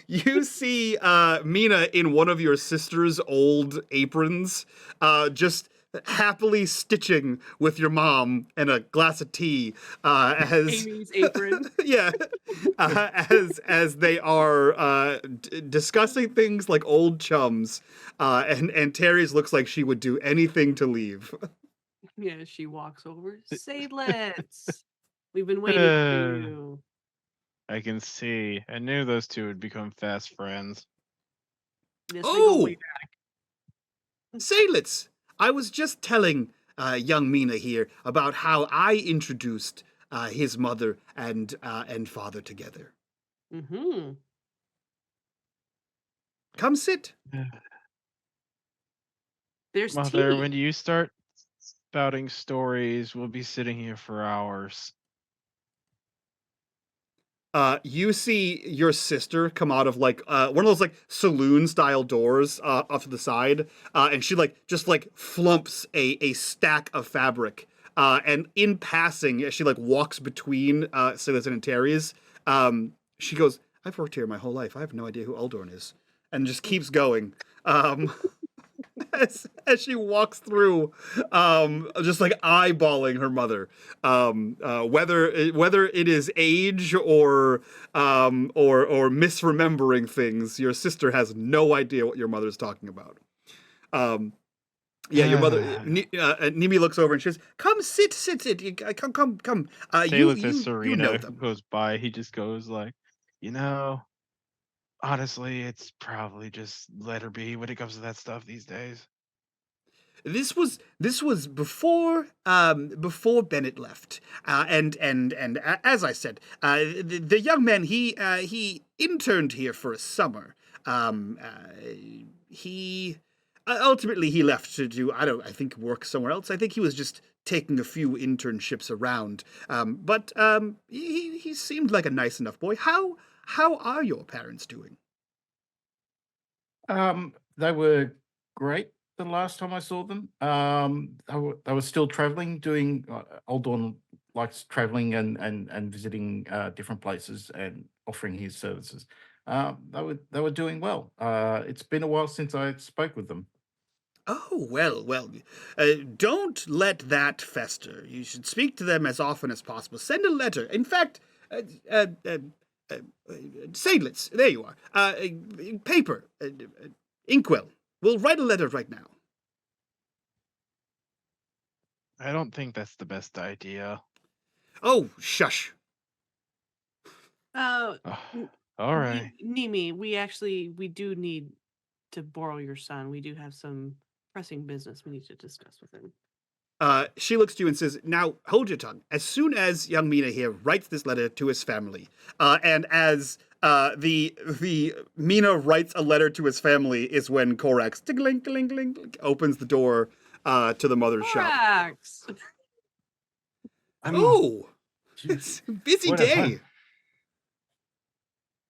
you see Mina in one of your sister's old aprons, just happily stitching with your mom and a glass of tea, as Amy's apron. yeah, as they are discussing things like old chums, and Terry's looks like she would do anything to leave. Yeah, she walks over. Seydlitz, we've been waiting for you. I can see. I knew those two would become fast friends. Yes, we go way back. Seydlitz, I was just telling young Mina here about how I introduced his mother and father together. Mm-hmm. Come sit. There's Mother, tea. when you start spouting stories, we'll be sitting here for hours. You see your sister come out of like one of those like saloon style doors off to the side, and she just flumps a stack of fabric, and in passing, as she walks between Seydlitz and Terry's, she goes, "I've worked here my whole life. I have no idea who Uldorn is," and just keeps going. As she walks through, just eyeballing her mother, whether it is age or misremembering things, your sister has no idea what your mother's talking about. Your mother, Nimi looks over and she says, "Come sit, come. Seydlitz as Serena know them." goes by, he just goes like, honestly, it's probably just let her be when it comes to that stuff these days. This was before Bennett left, and as I said, the young man he interned here for a summer. He ultimately he left to do I think work somewhere else. I think he was just taking a few internships around. But he seemed like a nice enough boy. How are your parents doing? They were great the last time I saw them. They were still traveling, doing Uldorn likes traveling and visiting different places and offering his services. They were doing well. It's been a while since I spoke with them. Oh, well, don't let that fester. You should speak to them as often as possible. Send a letter. In fact, Seydlitz, there you are. Paper, inkwell. We'll write a letter right now. I don't think that's the best idea. Oh, shush. All right. Nimi, we do need to borrow your son. We do have some pressing business we need to discuss with him. She looks to you and says, "Now, hold your tongue. As soon as young Mina here writes this letter to his family, and as the Mina writes a letter to his family is when Korax opens the door to the mother's shop. I mean, Oh, it's a busy day.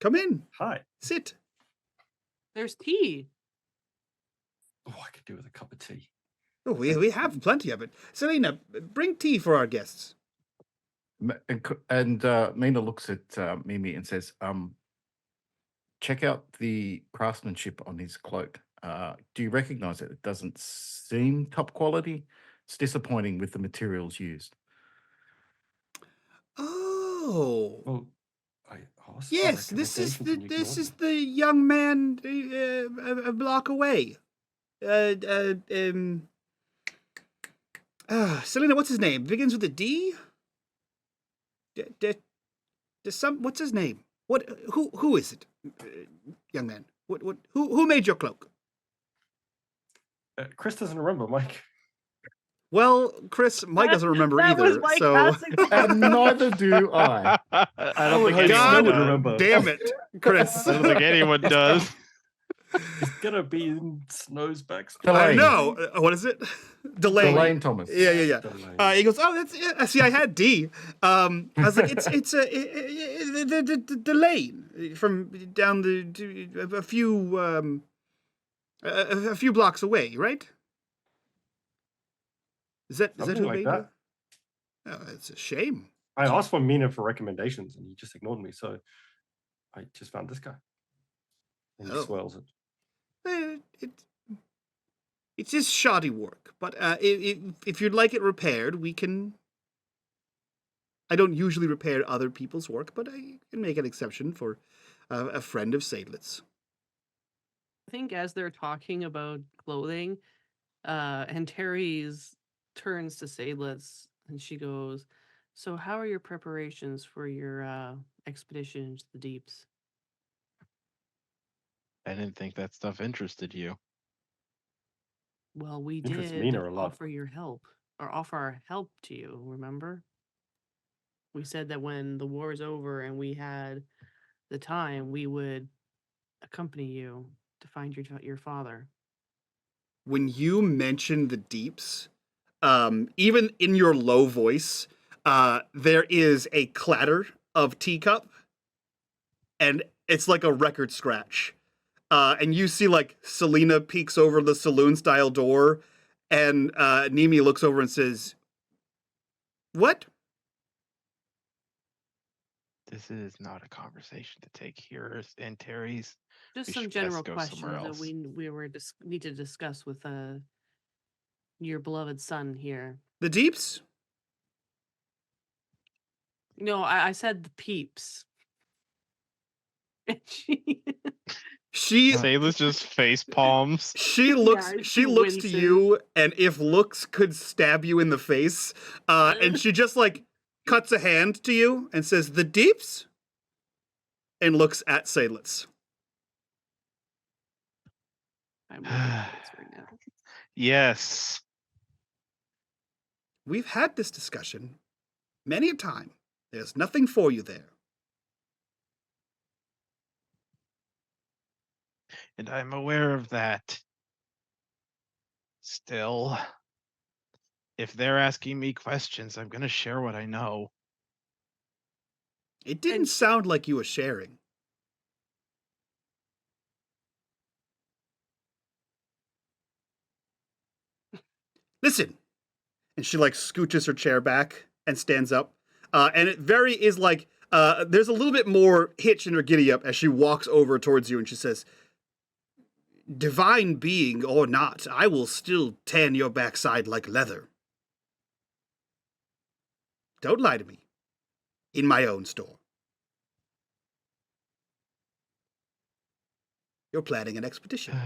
Come in. Hi. Sit. There's tea. Oh, I could do with a cup of tea. Oh, we have plenty of it. Selena, bring tea for our guests. And Mina looks at Mimi and says, check out the craftsmanship on his cloak. Do you recognize it? It doesn't seem top quality. It's disappointing with the materials used. Oh. Well, yes, this is the young man a block away. Selena, what's his name? Begins with a D? What's his name? What? Who is it, young man? Who made your cloak? Chris doesn't remember, Mike. Well, Chris, Mike doesn't remember that was either. Mike So, passing the And neither do I. I don't would think hope anyone Snow would does. remember. damn it, Chris. I don't think anyone does. It's gonna be in Snow's backstory. I Delane. know. What is it? Delane. Delane Thomas. Yeah. Delane. He goes, oh, that's. Yeah. See, I had D. I was like, it's the Delane from down a few blocks away, right? Is that Something who like made that. you? Oh, it's a shame. I asked for Mina for recommendations, and he just ignored me. So I just found this guy, and he Oh. swirls it. It's just shoddy work, but if you'd like it repaired, we can. I don't usually repair other people's work, but I can make an exception for a friend of Seydlitz. I think as they're talking about clothing, and Terry's turns to Seydlitz and she goes, "So how are your preparations for your expedition into the deeps?" I didn't think that stuff interested you. Well, we Interests did Mina a lot. offer your help, or offer our help to you, remember? We said that when the war is over and we had the time, we would accompany you to find your father. When you mention the deeps, even in your low voice, there is a clatter of teacup, and it's like a record scratch. And you see like Selena peeks over the saloon style door, and Nemi looks over and says, "What?" This is not a conversation to take here in Terry's. Just We some should best general go questions somewhere that else. we were need to discuss with your beloved son here. The deeps? No, I said the peeps. And She Seydlitz just face palms. she looks Yeah, she she looks to winces. you, and if looks could stab you in the face, and she just like cuts a hand to you and says, "The deeps?" and looks at Seydlitz. I'm looking at this right now. Yes. We've had this discussion many a time. There's nothing for you there. And I'm aware of that. Still, if they're asking me questions, I'm going to share what I know. It didn't And- sound like you were sharing. Listen. And she like scooches her chair back and stands up. And it very is like there's a little bit more hitch in her giddy up as she walks over towards you and she says, "Divine being or not, I will still tan your backside like leather. Don't lie to me. In my own store. You're planning an expedition.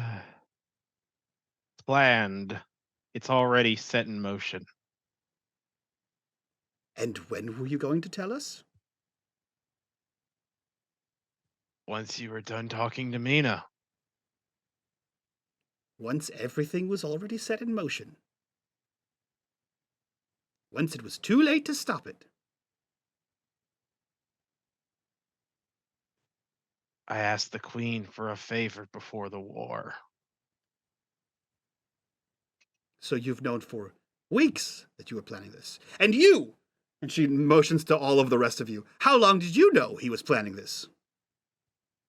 Planned. It's already set in motion. And when were you going to tell us?" Once you were done talking to Mina. Once everything was already set in motion. Once it was too late to stop it. I asked the Queen for a favor before the war. So you've known for weeks that you were planning this. And you! And she motions to all of the rest of you. How long did you know he was planning this?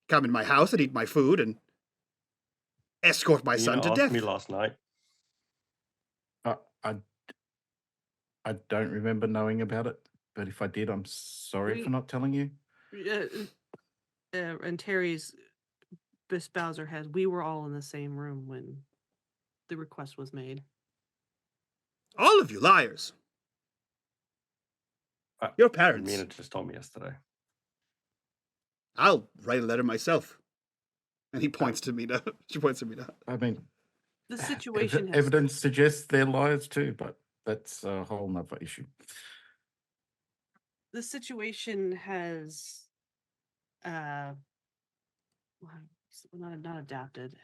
Come in my house and eat my food and escort my son to asked death. me last night. I don't remember knowing about it, but if I did, I'm sorry for not telling you. And Terry's bows her head. We were all in the same room when the request was made. All of you liars. Your parents. Mina just told me yesterday. I'll write a letter myself. And he points to Mina. She points to Mina. I mean, The situation has evidence suggests they're liars too, but that's a whole nother issue. the situation has not adapted,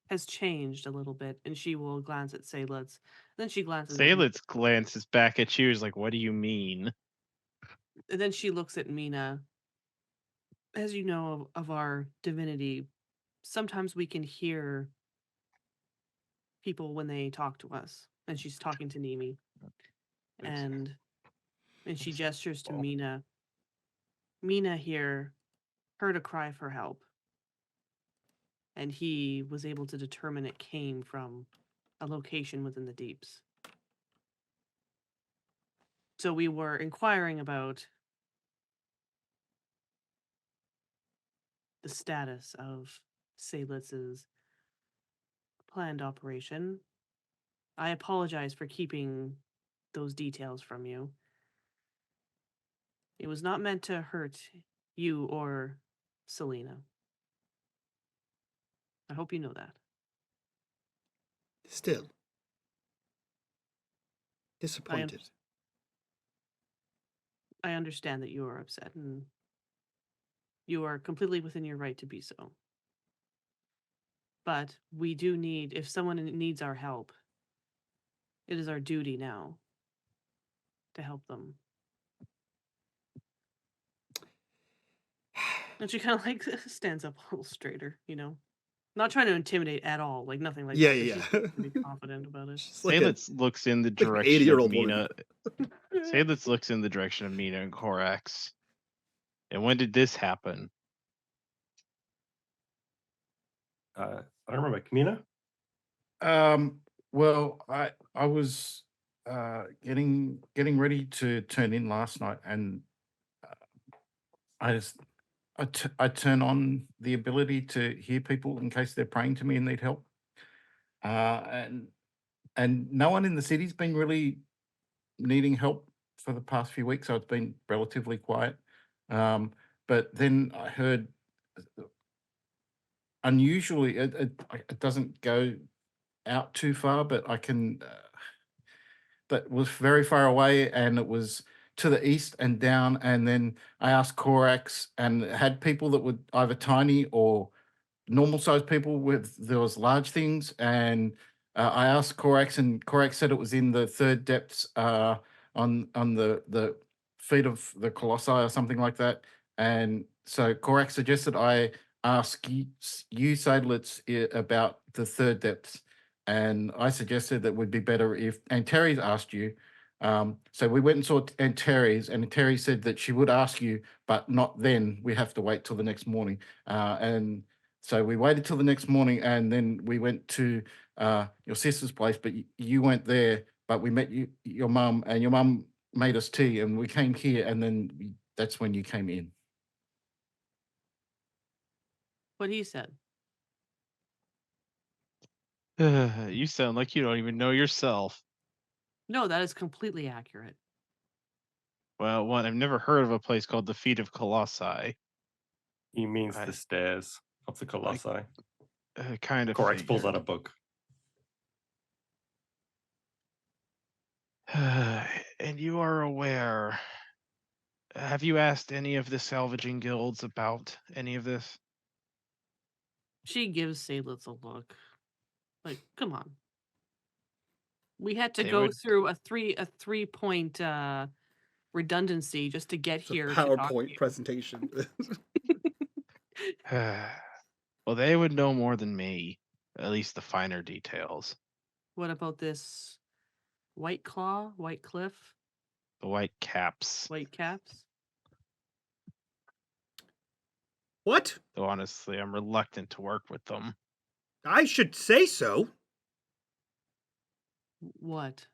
has changed a little bit, and she will glance at Seydlitz. Then she glances at me. Seydlitz glances back at you. Is like, "What do you mean?" And then she looks at Mina. As you know of our divinity, sometimes we can hear people when they talk to us. And she's talking to Nimi. And she gestures to Mina. Mina here heard a cry for help. And he was able to determine it came from a location within the deeps. So we were inquiring about the status of Seydlitz's planned operation. I apologize for keeping those details from you. It was not meant to hurt you or Selena. I hope you know that. Still. Disappointed. I understand that you are upset, and you are completely within your right to be so. But we do need, if someone needs our help, it is our duty now to help them. And she kind of like stands up a little straighter, you know? Not trying to intimidate at all, like nothing like Yeah, that. yeah, But yeah. she's pretty confident about it. She's like a, Seydlitz looks in the like an direction 80-year-old of Mina. woman. Seydlitz looks in the direction of Mina and Korax. And when did this happen? I don't remember. Kamina? Well, I was getting ready to turn in last night, and I turn on the ability to hear people in case they're praying to me and need help. And no one in the city's been really needing help for the past few weeks, so it's been relatively quiet. But then I heard, unusually, it doesn't go out too far, but I can. That was very far away, and it was to the east and down. And then I asked Korax, and it had people that were either tiny or normal sized people with there was large things. And I asked Korax, and Korax said it was in the third depths on the feet of the colossi or something like that. And so Korax suggested I ask you Seydlitz, about the third depths. And I suggested that would be better if Antares asked you. So we went and saw Antares, and Antares said that she would ask you, but not then. We have to wait till the next morning. And so we waited till the next morning, and then we went to your sister's place, but you weren't there. But we met your mum, and your mum made us tea, and we came here, and then that's when you came in. What he said. You sound like you don't even know yourself. No, that is completely accurate. Well, one, I've never heard of a place called the Feet of Colossi. He means I- the stairs of the colossi. Kind of. Korax pulls out figured. a book. And you are aware. Have you asked any of the salvaging guilds about any of this? She gives Seydlitz a look. Like, come on. We had to They go would- through a 3-point redundancy just to get It's a here. To talk to PowerPoint you. presentation. Well, they would know more than me, at least the finer details. What about this White Claw, White Cliff, The white caps. White Caps? What? Though honestly, I'm reluctant to work with them. I should say so. What?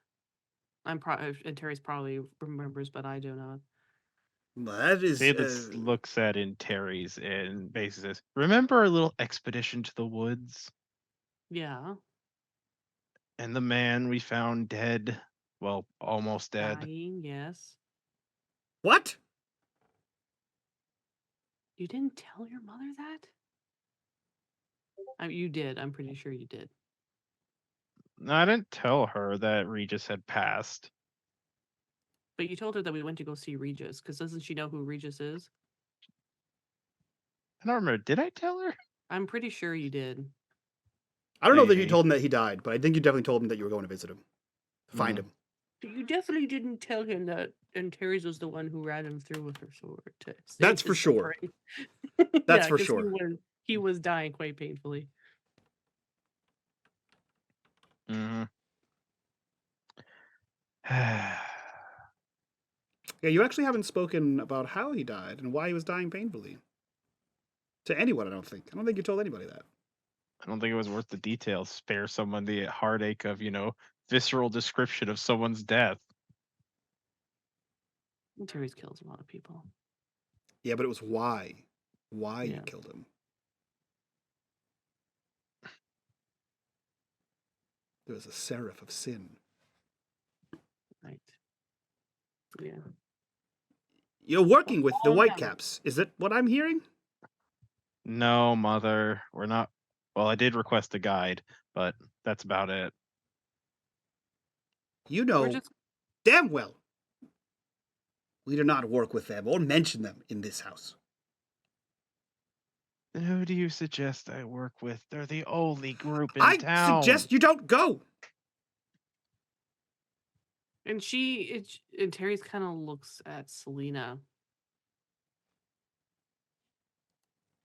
And Terry's probably remembers, but I do not. That is. Seydlitz looks at Antares and basically says, "Remember our little expedition to the woods? Yeah. And the man we found dead? Well, almost dead. Dying, yes. What? You didn't tell your mother that? You did. I'm pretty sure you did. No, I didn't tell her that Regis had passed. But you told her that we went to go see Regis, because doesn't she know who Regis is? I don't remember. Did I tell her? I'm pretty sure you did. I don't know that you Maybe. told him that he died, but I think you definitely told him that you were going to visit him. Find Mhm. him. You definitely didn't tell him that Antares was the one who ran him through with her sword to save That's for his sure. suffering. That's Yeah, for 'cause sure. he was dying quite painfully. Mhm. Yeah, you actually haven't spoken about how he died and why he was dying painfully. To anyone, I don't think. I don't think you told anybody that. I don't think it was worth the details. Spare someone the heartache of, visceral description of someone's death. Antares kills a lot of people. Yeah, but it was why. Why you Yeah. killed him. There was a seraph of sin. Right. Yeah. You're working with the All them. Whitecaps. Is it what I'm hearing? No, mother, we're not. Well, I did request a guide, but that's about it. You We're know just damn well we do not work with them or mention them in this house. Then who do you suggest I work with? They're the only group in I town. suggest you don't go. and Terry's kind of looks at Selena.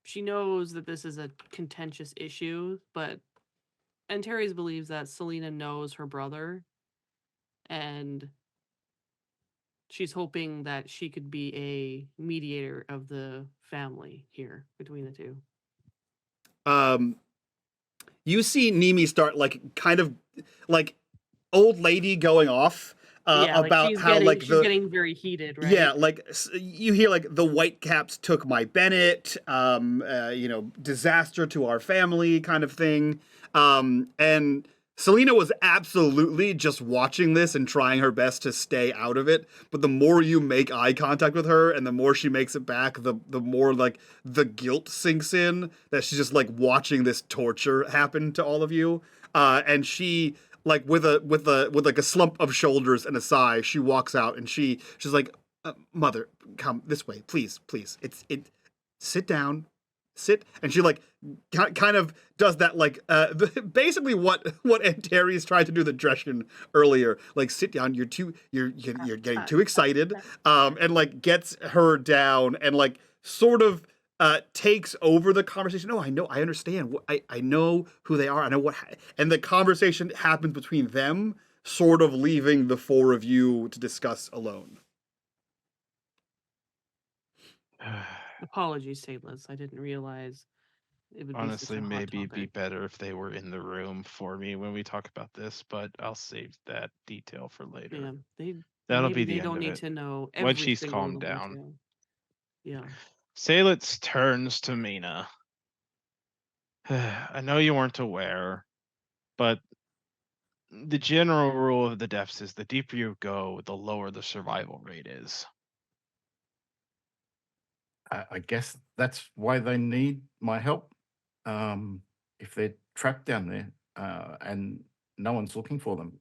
She knows that this is a contentious issue, but Terry's believes that Selena knows her brother, and she's hoping that she could be a mediator of the family here between the two. You see Nimi start kind of like old lady going off about how she's getting very heated, right? Yeah, you hear the Whitecaps took my Bennett, disaster to our family kind of thing. And Selena was absolutely just watching this and trying her best to stay out of it. But the more you make eye contact with her and the more she makes it back, the more the guilt sinks in that she's just watching this torture happen to all of you. And she with a slump of shoulders and a sigh, she walks out and she's like, "Mother, come this way, please. Sit down, sit." And she kind of does that basically what Antares tried to do the Dreschen earlier. Sit down. You're getting too excited. And gets her down and sort of takes over the conversation. No, I understand. I know who they are. I know what, and the conversation happens between them, sort of leaving the four of you to discuss alone. Apologies, Seydlitz. I didn't realize it would Honestly, be such a hot maybe it'd be topic. better if they were in the room for me when we talk about this, but I'll save that detail for later. Yeah, That'll maybe be the they end don't of need it. to know When every she's single calmed little down. detail. Yeah. Seydlitz turns to Mina. I know you weren't aware, but the general rule of the depths is the deeper you go, the lower the survival rate is. I guess that's why they need my help. If they're trapped down there and no one's looking for them,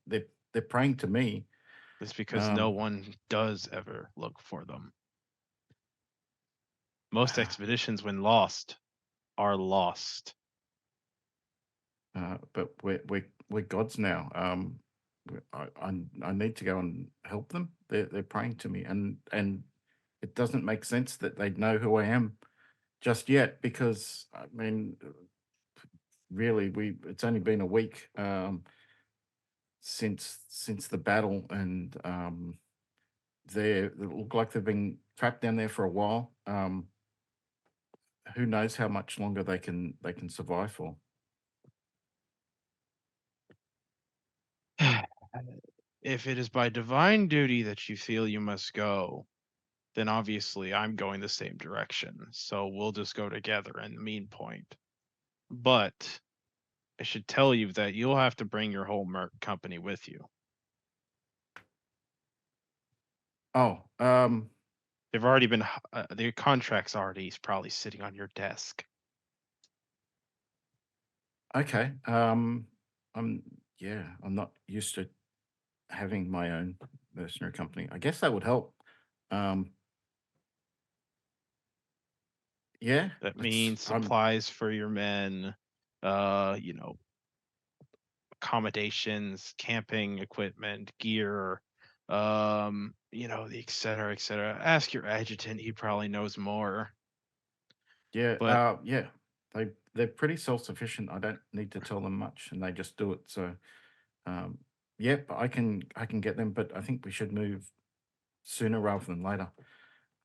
they're praying to me. It's because no one does ever look for them. Most expeditions, when lost, are lost. But we're gods now. I need to go and help them. They're praying to me, and it doesn't make sense that they'd know who I am just yet, because I mean, really, it's only been a week since the battle, and they look like they've been trapped down there for a while. Who knows how much longer they can survive for? If it is by divine duty that you feel you must go, then obviously I'm going the same direction. So we'll just go together in the mean point. But I should tell you that you'll have to bring your whole merc company with you. Oh, They've already been, the contract's already probably sitting on your desk. okay. I'm not used to having my own mercenary company. I guess that would help. Yeah, That means I'm supplies for your men, accommodations, camping equipment, gear, et cetera, et cetera. Ask your adjutant; he probably knows more. Yeah, But yeah, they're pretty self-sufficient. I don't need to tell them much, and they just do it. So, yep, I can get them, but I think we should move sooner rather than later.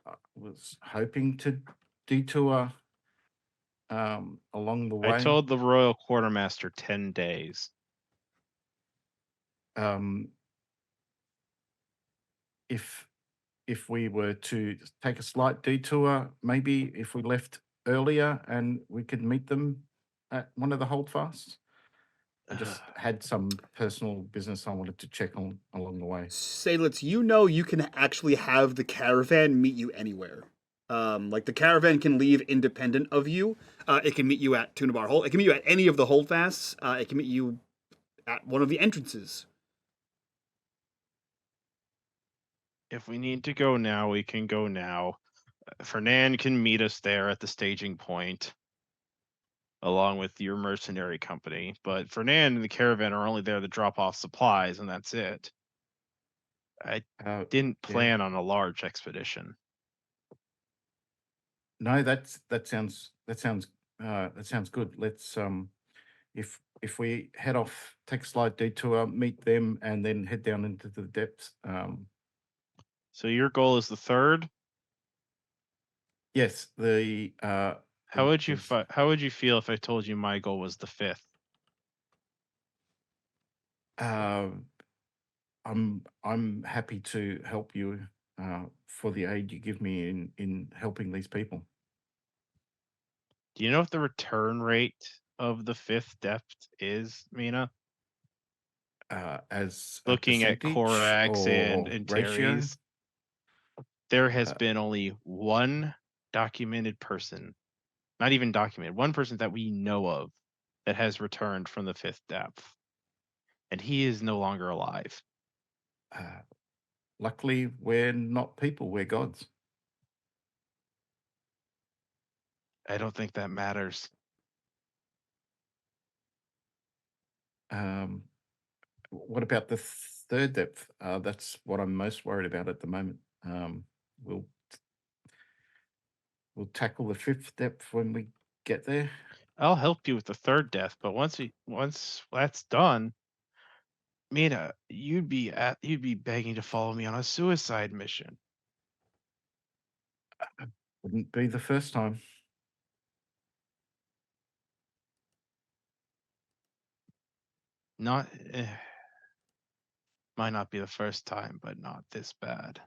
I was hoping to detour along the I way. told the royal quartermaster 10 days. Um, if we were to take a slight detour, maybe if we left earlier and we could meet them at one of the holdfasts. I just had some personal business I wanted to check on along the way. Seydlitz, you know you can actually have the caravan meet you anywhere. Like the caravan can leave independent of you. It can meet you at Tunabar Hold. It can meet you at any of the holdfasts. It can meet you at one of the entrances. If we need to go now, we can go now. Fernand can meet us there at the staging point, along with your mercenary company. But Fernand and the caravan are only there to drop off supplies, and that's it. I didn't Yeah. plan on a large expedition. No, that sounds good. Let's if we head off, take a slight detour, meet them, and then head down into the depths. So your goal is the third. Yes, the How would you there's- how would you feel if I told you my goal was the fifth? I'm happy to help you for the aid you give me in helping these people. Do you know what the return rate of the fifth depth is, Mina? As a Looking at percentage Korax or and ratio. Terry's, there has Uh, been only one documented person, not even documented, one person that we know of that has returned from the fifth depth. And he is no longer alive. Luckily, we're not people, we're gods. I don't think that matters. What about the third depth? That's what I'm most worried about at the moment. We'll tackle the fifth depth when we get there. I'll help you with the third death, but once that's done, Mina, you'd be begging to follow me on a suicide mission. Wouldn't be the first time. Not might not be the first time, but not this bad.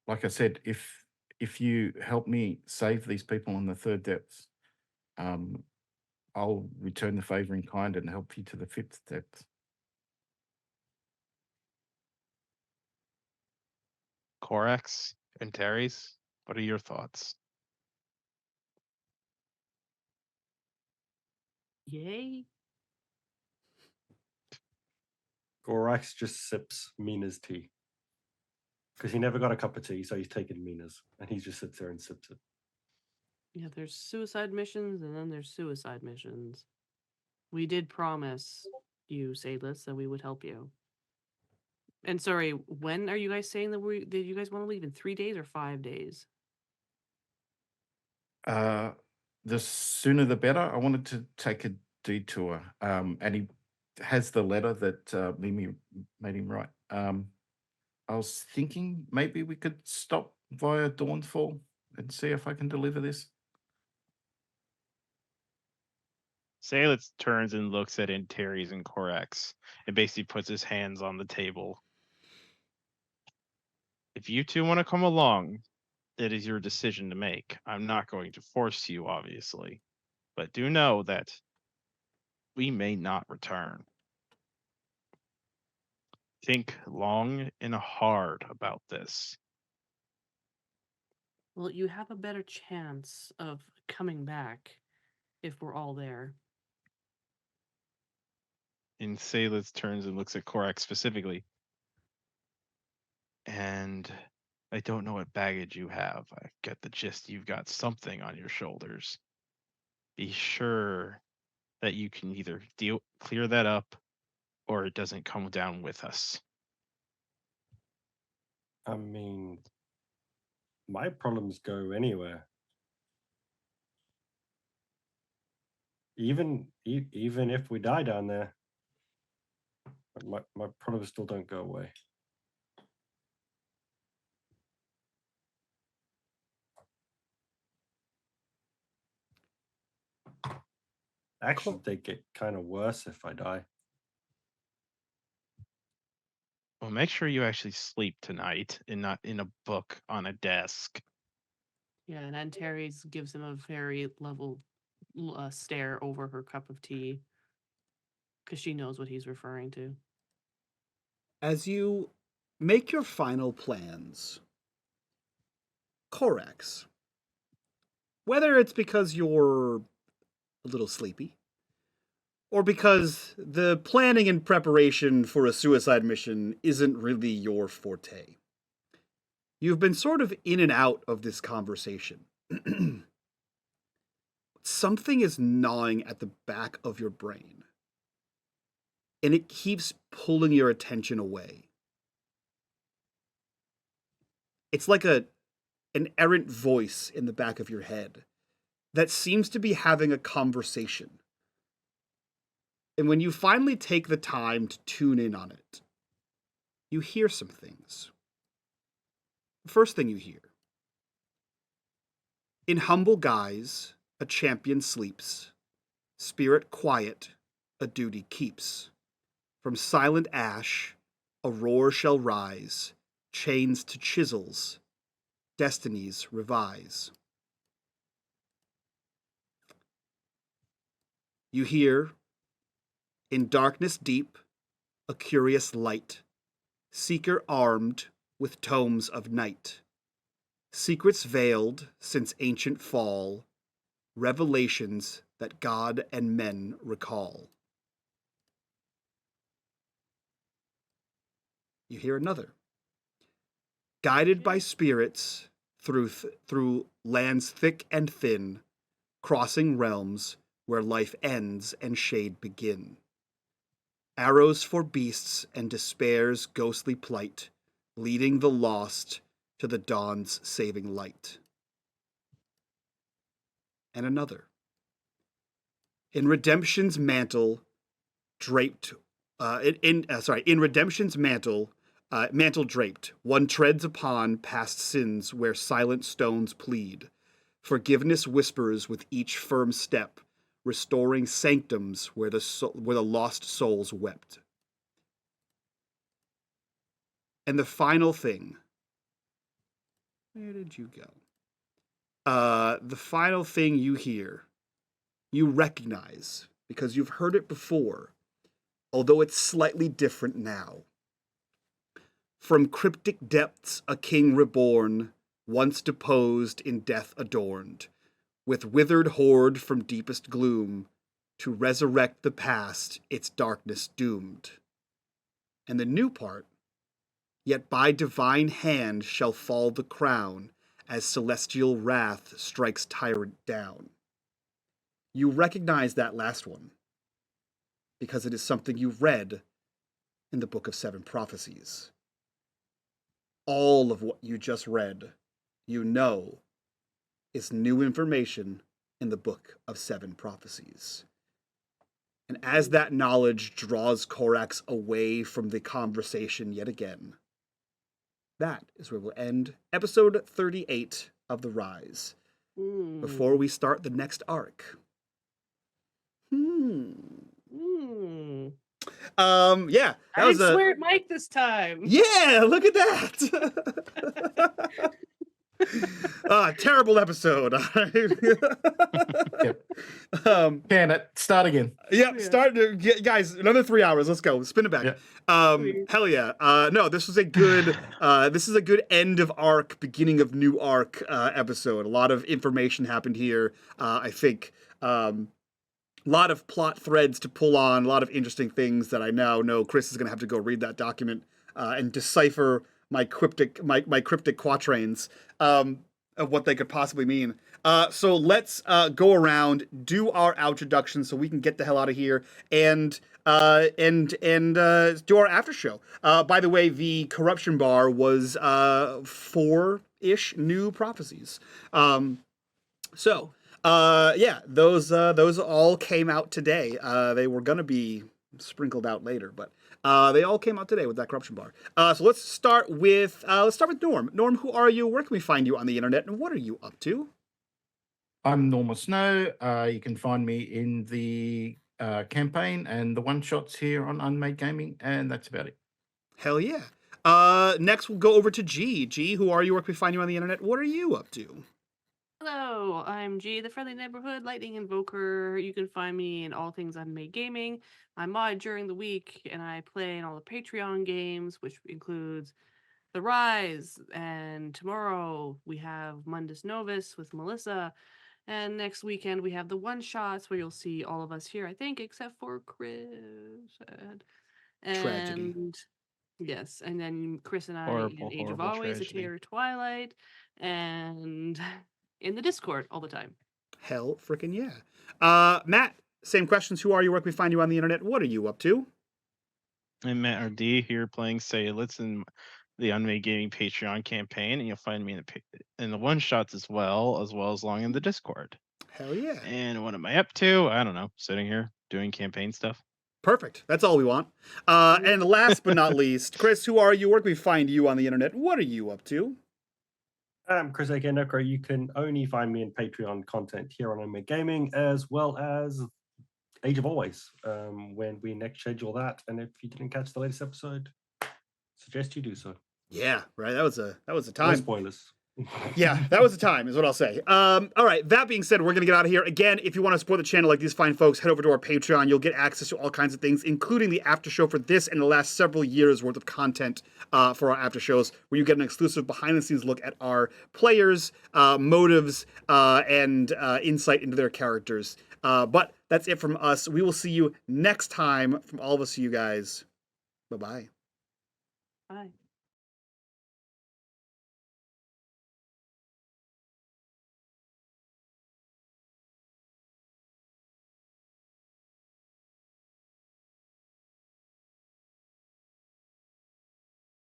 Like I said, if you help me save these people in the third depth, I'll return the favor in kind and help you to the fifth depth. Corax and Terry's, what are your thoughts? Yay. Gorax just sips Mina's tea. Because he never got a cup of tea, so he's taken Mina's. And he just sits there and sips it. Yeah, there's suicide missions and then there's suicide missions. We did promise you, Seydlitz, that we would help you. And sorry, when are you guys saying that you guys want to leave? In 3 days or 5 days? The sooner the better. I wanted to take a detour. And he has the letter that Mimi made him write. I was thinking maybe we could stop via Dawnfall and see if I can deliver this. Seydlitz turns and looks at Terry's and Corax and basically puts his hands on the table. If you two want to come along, it is your decision to make. I'm not going to force you, obviously. But do know that we may not return. Think long and hard about this. Well, you have a better chance of coming back if we're all there. And Seydlitz turns and looks at Korak specifically. And I don't know what baggage you have. I get the gist you've got something on your shoulders. Be sure that you can either clear that up, or it doesn't come down with us. I mean, my problems go anywhere. Even if we die down there, my problems still don't go away. Actually, they get kind of worse if I die. Well, make sure you actually sleep tonight and not in a book on a desk. Yeah, and Antares gives him a very level stare over her cup of tea because she knows what he's referring to. As you make your final plans, Corax, whether it's because you're a little sleepy, or because the planning and preparation for a suicide mission isn't really your forte, you've been sort of in and out of this conversation. Something is gnawing at the back of your brain, and it keeps pulling your attention away. It's like an errant voice in the back of your head that seems to be having a conversation. And when you finally take the time to tune in on it, you hear some things. The first thing you hear: in humble guise, a champion sleeps. Spirit quiet, a duty keeps. From silent ash, a roar shall rise. Chains to chisels, destinies revise. You hear, in darkness deep, a curious light. Seeker armed with tomes of night. Secrets veiled since ancient fall. Revelations that God and men recall. You hear another. Guided by spirits through lands thick and thin, crossing realms where life ends and shade begin. Arrows for beasts and despair's ghostly plight, leading the lost to the dawn's saving light. And another. In redemption's mantle draped, in redemption's mantle draped, one treads upon past sins where silent stones plead. Forgiveness whispers with each firm step, restoring sanctums where the lost souls wept. And the final thing. Where did you go? The final thing you hear, you recognize, because you've heard it before, although it's slightly different now. From cryptic depths a king reborn, once deposed in death adorned, with withered horde from deepest gloom, to resurrect the past its darkness doomed. And the new part, yet by divine hand shall fall the crown, as celestial wrath strikes tyrant down. You recognize that last one, because it is something you've read in the Book of Seven Prophecies. All of what you just read, you know, is new information in the Book of Seven Prophecies. And as that knowledge draws Corax away from the conversation yet again, that is where we'll end episode 38 of The Rise, before we start the next arc. Yeah, that I was swear at Mike this time. Yeah, look at that. Terrible episode. Yep. Can it start again? Yep, guys, another 3 hours. Let's go. Spin it back. Yep. Hell yeah. No, this was a good end of arc, beginning of new arc episode. A lot of information happened here. I think a lot of plot threads to pull on, a lot of interesting things that I now know Chris is going to have to go read that document and decipher my cryptic quatrains of what they could possibly mean. So let's go around, do our introduction so we can get the hell out of here, and do our after show. By the way, the corruption bar was 4-ish new prophecies. So yeah, those all came out today. They were gonna be sprinkled out later, but they all came out today with that corruption bar. So let's start with Norm. Norm, who are you? Where can we find you on the internet, and what are you up to? I'm Normal Snow. You can find me in the campaign and the one-shots here on unMadeGaming, and that's about it. Hell yeah. Next we'll go over to G. G, who are you? Where can we find you on the internet? What are you up to? Hello, I'm G, the friendly neighborhood lightning invoker. You can find me in all things unMadeGaming. I mod during the week, and I play in all the Patreon games, which includes The Rise, and tomorrow we have Mundus Novus with Melissa, and next weekend we have the one-shots where you'll see all of us here, I think, except for Chris. Tragedy. And yes, and then Chris and I Horrible, in Age of horrible Always, A tragedy. Tear Twilight, and in the Discord all the time. Hell frickin' yeah. Matt, same questions. Who are you? Where can we find you on the internet? What are you up to? I'm Matt RD here playing Seydlitz in the unMadeGaming Patreon campaign, and you'll find me in the one shots as well as long in the Discord. Hell yeah. And what am I up to? I don't know. Sitting here doing campaign stuff. Perfect. That's all we want. And last but not least, Chris, who are you? Where can we find you on the internet? What are you up to? I'm Chris Akenoko. You can only find me in Patreon content here on unMadeGaming, as well as Age of Always, when we next schedule that. And if you didn't catch the latest episode, suggest you do so. Yeah, right. That was a No time. spoilers. Yeah, that was a time, is what I'll say. All right, that being said, we're going to get out of here. Again, if you want to support the channel like these fine folks, head over to our Patreon. You'll get access to all kinds of things, including the after show for this and the last several years worth of content for our after shows, where you get an exclusive behind-the-scenes look at our players, motives, and insight into their characters. But that's it from us. We will see you next time. From all of us to you guys, bye-bye. Bye.